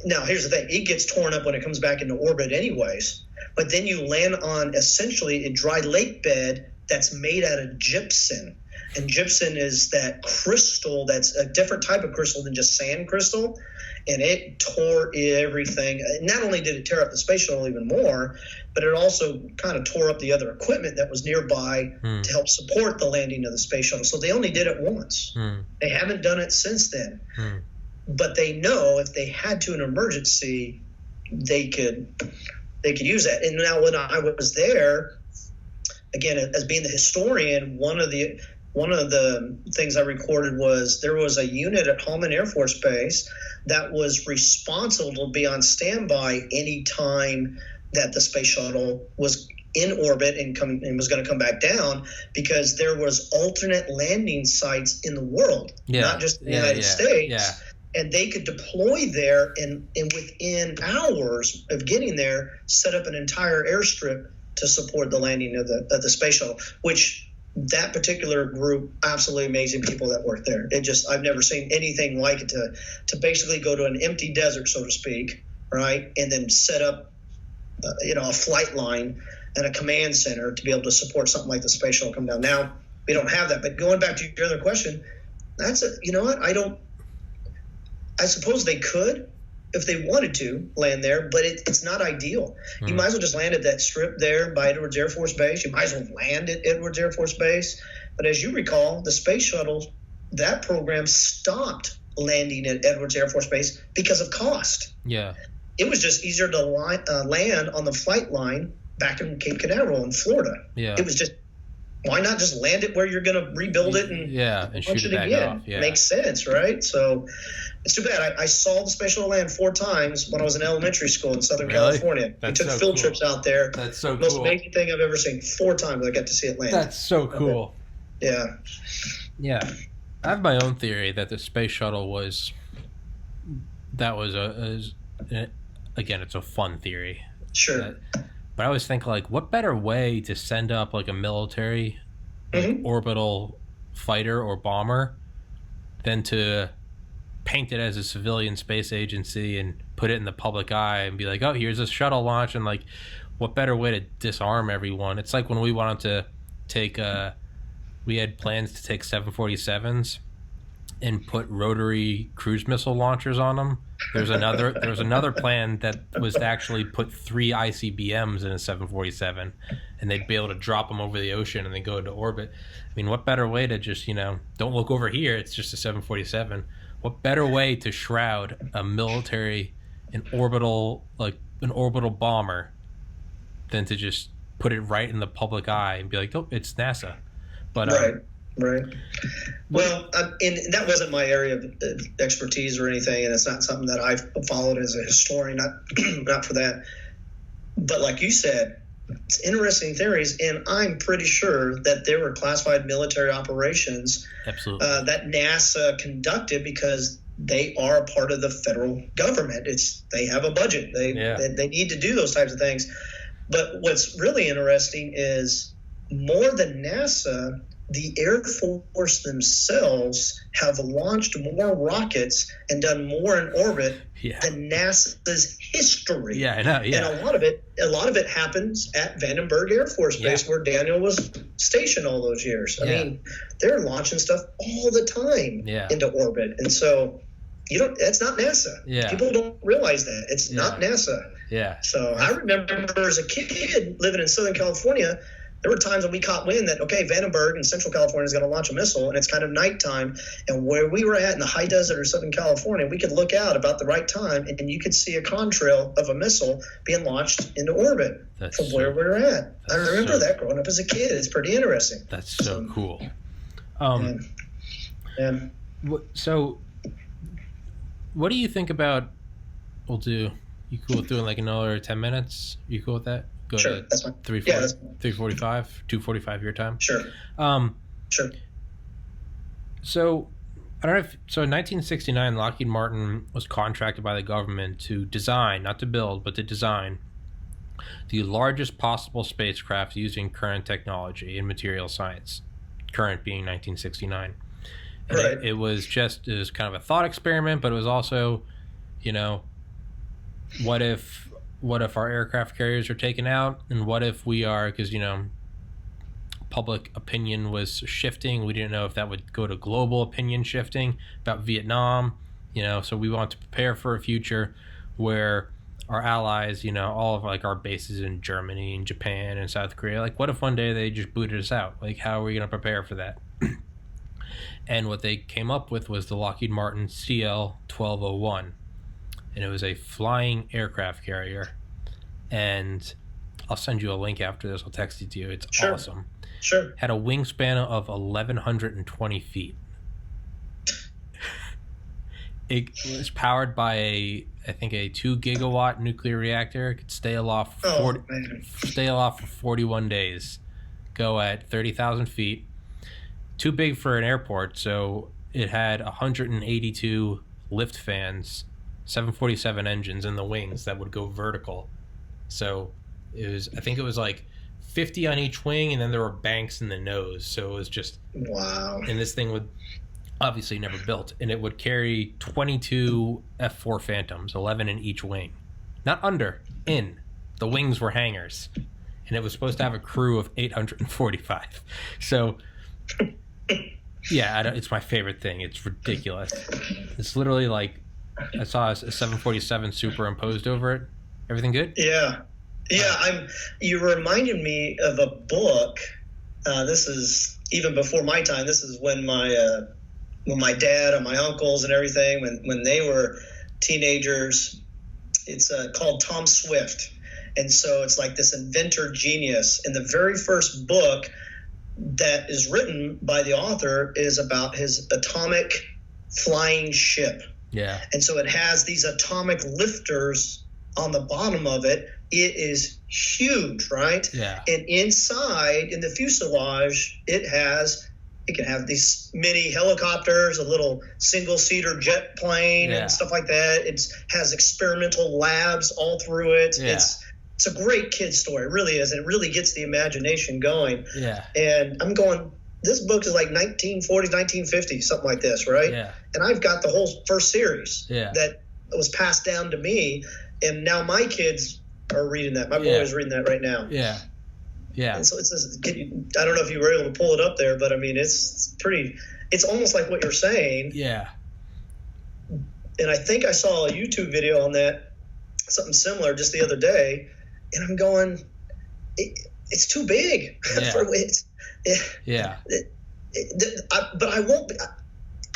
Now, here's the thing. It gets torn up when it comes back into orbit anyways. But then you land on essentially a dry lake bed that's made out of gypsum. And gypsum is that crystal that's a different type of crystal than just sand crystal. And it tore everything. Not only did it tear up the space shuttle even more, but it also kind of tore up the other equipment that was nearby to help support the landing of the space shuttle. So they only did it once. They haven't done it since then. But they know if they had to in an emergency, they could use that. And now when I was there, again, as being the historian, one of the things I recorded was there was a unit at Holloman Air Force Base that was responsible to be on standby any time that the space shuttle was in orbit and was going to come back down, because there was alternate landing sites in the world, not just the United States. And they could deploy there and within hours of getting there, set up an entire airstrip to support the landing of the space shuttle, which that particular group, absolutely amazing people that work there. I've never seen anything like it, to basically go to an empty desert, so to speak, right? And then set up, a flight line and a command center to be able to support something like the space shuttle come down. Now, we don't have that, but going back to your other question, I suppose they could if they wanted to land there, but it's not ideal. You might as well just land at that strip there by Edwards Air Force Base. You might as well land at Edwards Air Force Base. But as you recall, the space shuttle, that program stopped landing at Edwards Air Force Base because of cost. Yeah. It was just easier to land on the flight line back in Cape Canaveral in Florida. Yeah. It was just, why not just land it where you're going to rebuild it and shoot it back again? off. Yeah. Makes sense, right? So it's too bad. I saw the space shuttle land 4 times when I was in elementary school in Southern California. We took field trips out there. That's so cool. Most amazing thing I've ever seen. 4 times I got to see it land. That's so cool. Yeah. Yeah. I have my own theory that the space shuttle was again, it's a fun theory. Sure. But I always think, what better way to send up a military orbital fighter or bomber than to paint it as a civilian space agency and put it in the public eye and be like, oh, here's a shuttle launch, and what better way to disarm everyone? It's like when we wanted to take we had plans to take 747s and put rotary cruise missile launchers on them. There was another plan that was to actually put 3 ICBMs in a 747, and they'd be able to drop them over the ocean and then go into orbit. I mean, what better way to just, don't look over here, it's just a 747. What better way to shroud a military, an orbital bomber, than to just put it right in the public eye and be like, oh, it's NASA. But Right. Well, and that wasn't my area of expertise or anything, and it's not something that I've followed as a historian, not for that. But like you said, it's interesting theories, and I'm pretty sure that there were classified military operations that NASA conducted because they are a part of the federal government. They have a budget. They need to do those types of things. But what's really interesting is more than NASA, the Air Force themselves have launched more rockets and done more in orbit than NASA's history. Yeah, I know. Yeah. And a lot of it happens at Vandenberg Air Force Base, where Daniel was stationed all those years. I mean, they're launching stuff all the time into orbit, and so that's not NASA. Yeah. People don't realize that it's not NASA. Yeah. So I remember as a kid living in Southern California, there were times when we caught wind that, okay, Vandenberg in Central California is going to launch a missile, and it's kind of nighttime. And where we were at in the high desert of Southern California, we could look out about the right time, and you could see a contrail of a missile being launched into orbit from where we were at. I remember that growing up as a kid. It's pretty interesting. That's so cool. So what do you think about, we'll do You cool with doing like another 10 minutes? You cool with that? Go Sure, that's fine. 3:45, 2:45 your time. Sure. Sure. So, I don't know if so. In 1969, Lockheed Martin was contracted by the government to design, not to build, but to design the largest possible spacecraft using current technology in material science. Current being 1969. And right. it was kind of a thought experiment, but it was also, what if our aircraft carriers are taken out, and what if we are, because public opinion was shifting. We didn't know if that would go to global opinion shifting about Vietnam, so we want to prepare for a future where our allies, all of like our bases in Germany and Japan and South Korea, like what if one day they just booted us out? Like, how are we going to prepare for that? And what they came up with was the Lockheed Martin CL-1201. And it was a flying aircraft carrier. And I'll send you a link after this. I'll text it to you. It's awesome. Sure. Had a wingspan of 1,120 feet. It was powered by a 2 gigawatt nuclear reactor. It could stay aloft for 41 days. Go at 30,000 feet. Too big for an airport, so it had 182 lift fans, 747 engines in the wings that would go vertical. So I think it was like 50 on each wing, and then there were banks in the nose. So it was just wow. And this thing would obviously never built, and it would carry 22 F4 Phantoms, 11 in each wing, not under, in. The wings were hangars, and it was supposed to have a crew of 845. So, yeah, it's my favorite thing. It's ridiculous. It's literally like I saw a 747 superimposed over it. Everything good? Yeah. You reminded me of a book. This is even before my time. This is when my dad and my uncles and everything, when they were teenagers. It's called Tom Swift. And so it's like this inventor genius. And the very first book that is written by the author is about his atomic flying ship. Yeah. And so it has these atomic lifters on the bottom of it. It is huge, right? Yeah. And inside, in the fuselage, it can have these mini helicopters, a little single-seater jet plane, and stuff like that. It has experimental labs all through it. Yeah. It's a great kid story. It really is. And it really gets the imagination going. Yeah. And I'm going, this book is like 1940s, 1950s, something like this, right? Yeah. And I've got the whole first series that was passed down to me. And now my kids are reading that. My boy is reading that right now. Yeah. Yeah. And so I don't know if you were able to pull it up there, but I mean, it's almost like what you're saying. Yeah. And I think I saw a YouTube video on that, something similar just the other day. And I'm going, it's too big. Yeah. But I won't.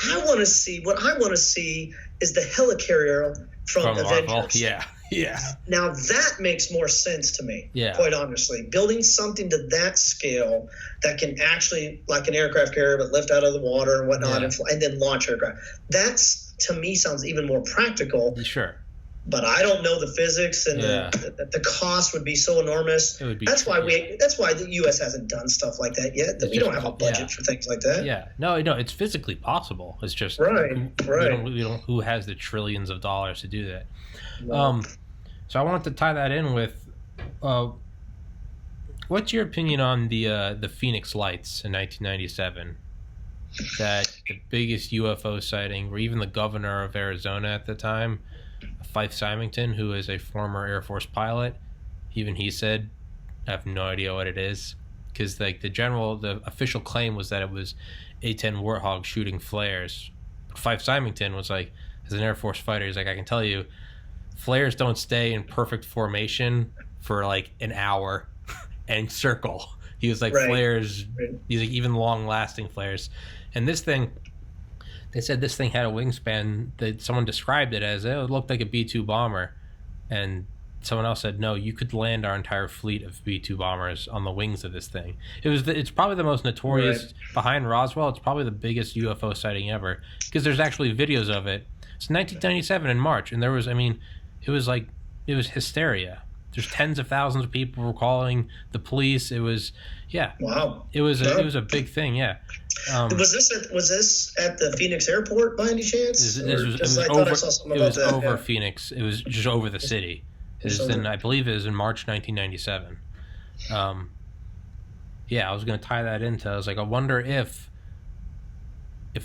I want to see what I want to see is the helicarrier from Avengers. Marvel. Yeah. Yeah. Now that makes more sense to me. Yeah. Quite honestly, building something to that scale that can actually, like an aircraft carrier, but lift out of the water and whatnot, and then launch aircraft. That's, to me, sounds even more practical. Sure. But I don't know the physics, and the cost would be so enormous. It would be. That's why the U.S. hasn't done stuff like that yet. That we don't have a budget for things like that. Yeah, no, it's physically possible. It's just right. We don't who has the trillions of dollars to do that. No. So I wanted to tie that in with, what's your opinion on the Phoenix Lights in 1997? That the biggest UFO sighting, where even the governor of Arizona at the time, Fife Symington, who is a former Air Force pilot, even he said, I have no idea what it is. Because like the official claim was that it was A-10 Warthog shooting flares. Fife Symington was like, as an Air Force fighter, he's like, I can tell you, flares don't stay in perfect formation for like an hour and circle. He was like, flares, he's like, even long-lasting flares. And this thing, they said this thing had a wingspan that someone described it as, it looked like a B-2 bomber. And someone else said, no, you could land our entire fleet of B-2 bombers on the wings of this thing. It's probably the most notorious, behind Roswell, it's probably the biggest UFO sighting ever. Because there's actually videos of it. It's 1997 in March, and there was, it was like hysteria. There's tens of thousands of people were calling the police. It was, Wow. It was a big thing. Yeah. Was this at the Phoenix airport by any chance? It was over Phoenix. It was just over the city. I believe it was in March 1997. I was going to tie that into. I was like, I wonder if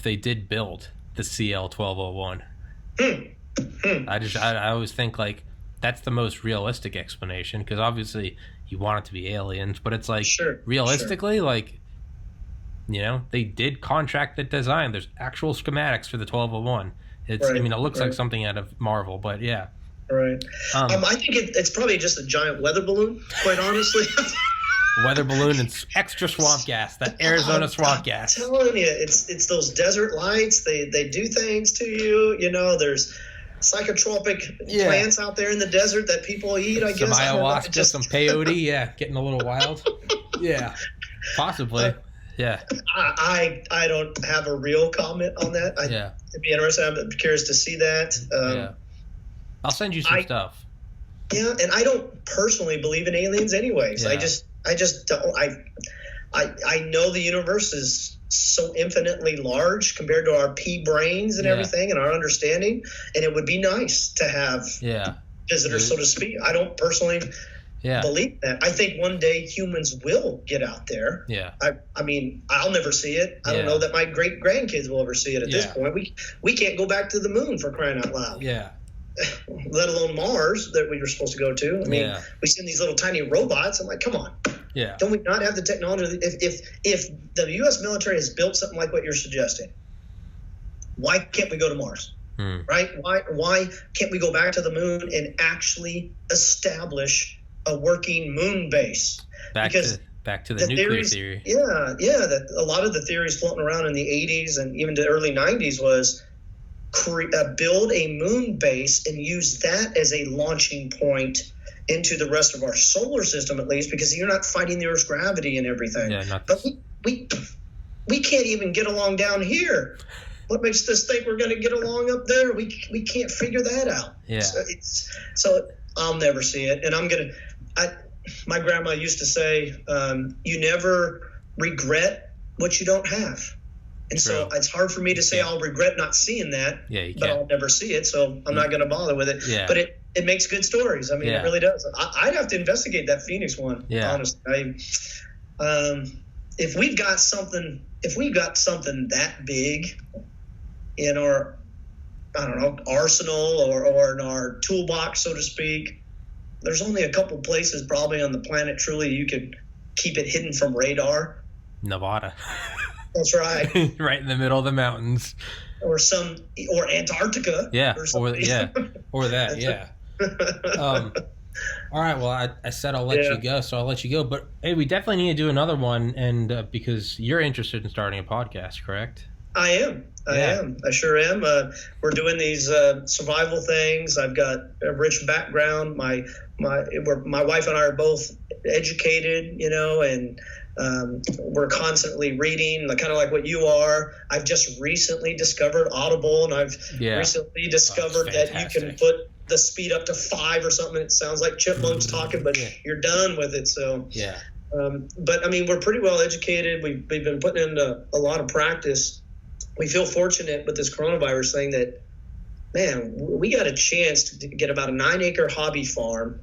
they did build the CL-1201. I always think like that's the most realistic explanation, because obviously you want it to be aliens, but it's like realistically, like, you know, they did contract the design. There's actual schematics for the 1201. It's I mean, it looks like something out of Marvel, but yeah. Right. I think it's probably just a giant weather balloon, quite honestly. Weather balloon and extra swamp gas, that Arizona swamp gas. I'm telling you, it's those desert lights. They do things to you. You know, there's psychotropic plants out there in the desert that people eat, I guess. Some ayahuasca, some peyote, getting a little wild. Yeah, possibly. Yeah. I don't have a real comment on that. It'd be interesting. I'm curious to see that. I'll send you some stuff. Yeah, and I don't personally believe in aliens anyways. I just don't. I know the universe is so infinitely large compared to our pea brains and everything and our understanding, and it would be nice to have visitors, so to speak. I don't personally believe that. I think one day humans will get out there. Yeah. I mean, I'll never see it. I don't know that my great grandkids will ever see it at this point. We can't go back to the moon, for crying out loud. Yeah. Let alone Mars that we were supposed to go to. I mean, we send these little tiny robots. I'm like, come on. Yeah. Don't we not have the technology? If the U.S. military has built something like what you're suggesting, why can't we go to Mars? Right? Why can't we go back to the moon and actually establish a working moon base? Back to the nuclear theory. Yeah. That a lot of the theories floating around in the 80s and even the early 90s was build a moon base and use that as a launching point into the rest of our solar system, at least, because you're not fighting the Earth's gravity and everything. But we can't even get along down here. What makes us think we're going to get along up there? We can't figure that out. Yeah. So I'll never see it, and my grandma used to say, "You never regret what you don't have." And so it's hard for me to say I'll regret not seeing that, but I'll never see it, so I'm not going to bother with it. Yeah. But it makes good stories. I mean, it really does. I'd have to investigate that Phoenix one, honestly. If we've got something that big in our, I don't know, arsenal or in our toolbox, so to speak, there's only a couple places probably on the planet truly you could keep it hidden from radar. Nevada. That's right. Right in the middle of the mountains. Or Antarctica. Yeah. Or that. All right. Well, I said I'll let you go, so I'll let you go. But hey, we definitely need to do another one, and because you're interested in starting a podcast, correct? I am. I sure am. We're doing these survival things. I've got a rich background. My wife and I are both educated, and we're constantly reading, kind of like what you are. I've just recently discovered Audible, and I've recently discovered that you can put the speed up to 5 or something. It sounds like chipmunks talking, but you're done with it. So but I mean, we're pretty well educated. We've been putting into a lot of practice. We feel fortunate with this coronavirus thing that, man, we got a chance to get about a 9-acre hobby farm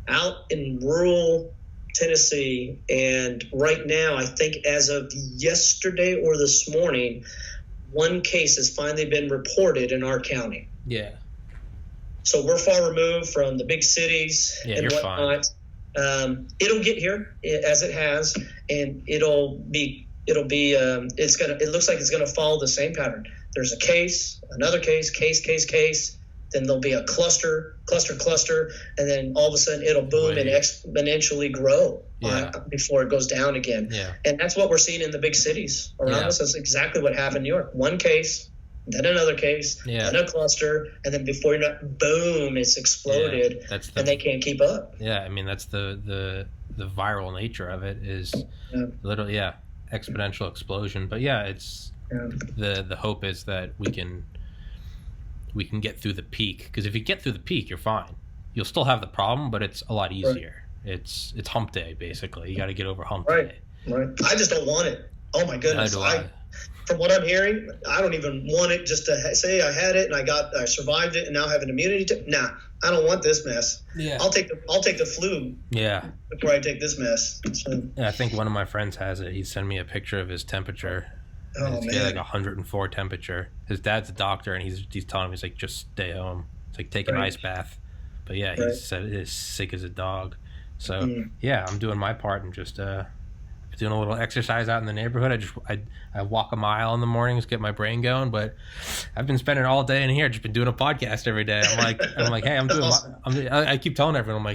out in rural Tennessee, and right now, I think as of yesterday or this morning, one case has finally been reported in our county. Yeah. So we're far removed from the big cities and whatnot. It'll get here as it has, and it looks like it's gonna follow the same pattern. There's a case, another case, case. Then there'll be a cluster, and then all of a sudden it'll boom and exponentially grow before it goes down again. Yeah. And that's what we're seeing in the big cities around us. That's exactly what happened in New York. One case, then another case, then a cluster, and then before you know it, boom, it's exploded, and they can't keep up. Yeah, I mean, that's the viral nature of it is literally, exponential explosion. But it's the hope is that we can get through the peak, because if you get through the peak, you're fine. you'll still have the problem, but it's a lot easier. Right. It's hump day, basically. You got to get over hump day. Right. I just don't want it. Oh my goodness. From what I'm hearing, I don't even want it just to say I had it and I survived it and now have an immunity to. Nah, I don't want this mess. Yeah. I'll take the flu. Yeah. Before I take this mess. So, yeah, I think one of my friends has it. He sent me a picture of his temperature. Oh man. It's like 104 temperature. His dad's a doctor and he's telling him, he's like, just stay home. It's like take an ice bath. But yeah, he said it is sick as a dog. So yeah, I'm doing my part and just doing a little exercise out in the neighborhood. I walk a mile in the mornings, get my brain going. But I've been spending all day in here, just been doing a podcast every day. I'm like, hey, I keep telling everyone,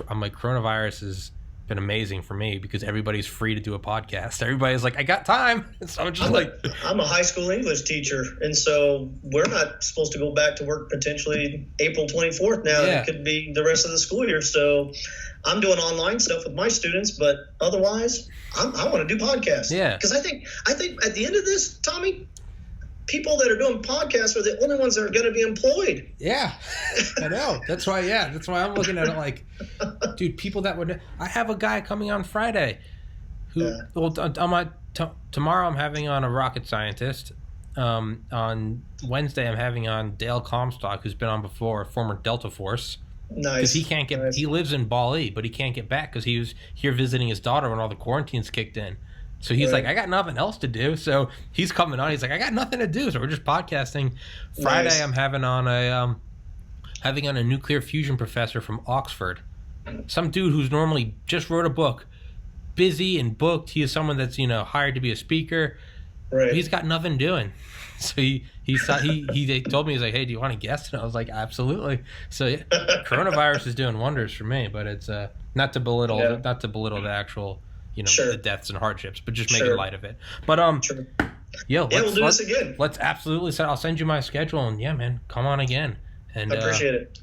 I'm like, coronavirus has been amazing for me because everybody's free to do a podcast. Everybody's like, I got time. So I'm a high school English teacher, and so we're not supposed to go back to work potentially April 24th now. Yeah. It could be the rest of the school year. So I'm doing online stuff with my students, but otherwise, I want to do podcasts. Yeah. Because I think at the end of this, Tommy, people that are doing podcasts are the only ones that are going to be employed. Yeah, I know. That's why I'm looking at it like, dude, people that would. I have a guy coming on Friday who, tomorrow I'm having on a rocket scientist. On Wednesday I'm having on Dale Comstock, who's been on before, former Delta Force. Nice. Because he lives in Bali, but he can't get back because he was here visiting his daughter when all the quarantines kicked in. So he's like, I got nothing else to do. So he's coming on. He's like, I got nothing to do. So we're just podcasting. Friday, nice. I'm having on a nuclear fusion professor from Oxford. Some dude who's normally just wrote a book, busy and booked. He is someone that's hired to be a speaker. Right. He's got nothing doing. So he told me, he's like, hey, do you want to guest? And I was like, absolutely. So yeah, coronavirus is doing wonders for me, but it's not to belittle the actual the deaths and hardships, but just making light of it. But we'll do this again. Let's absolutely. I'll send you my schedule, and yeah, man, come on again. And I appreciate it.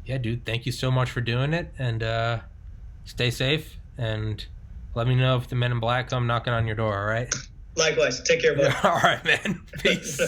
Yeah, dude, thank you so much for doing it, and stay safe, and let me know if the Men in Black come knocking on your door. All right. Likewise. Take care, bud. All right, man. Peace.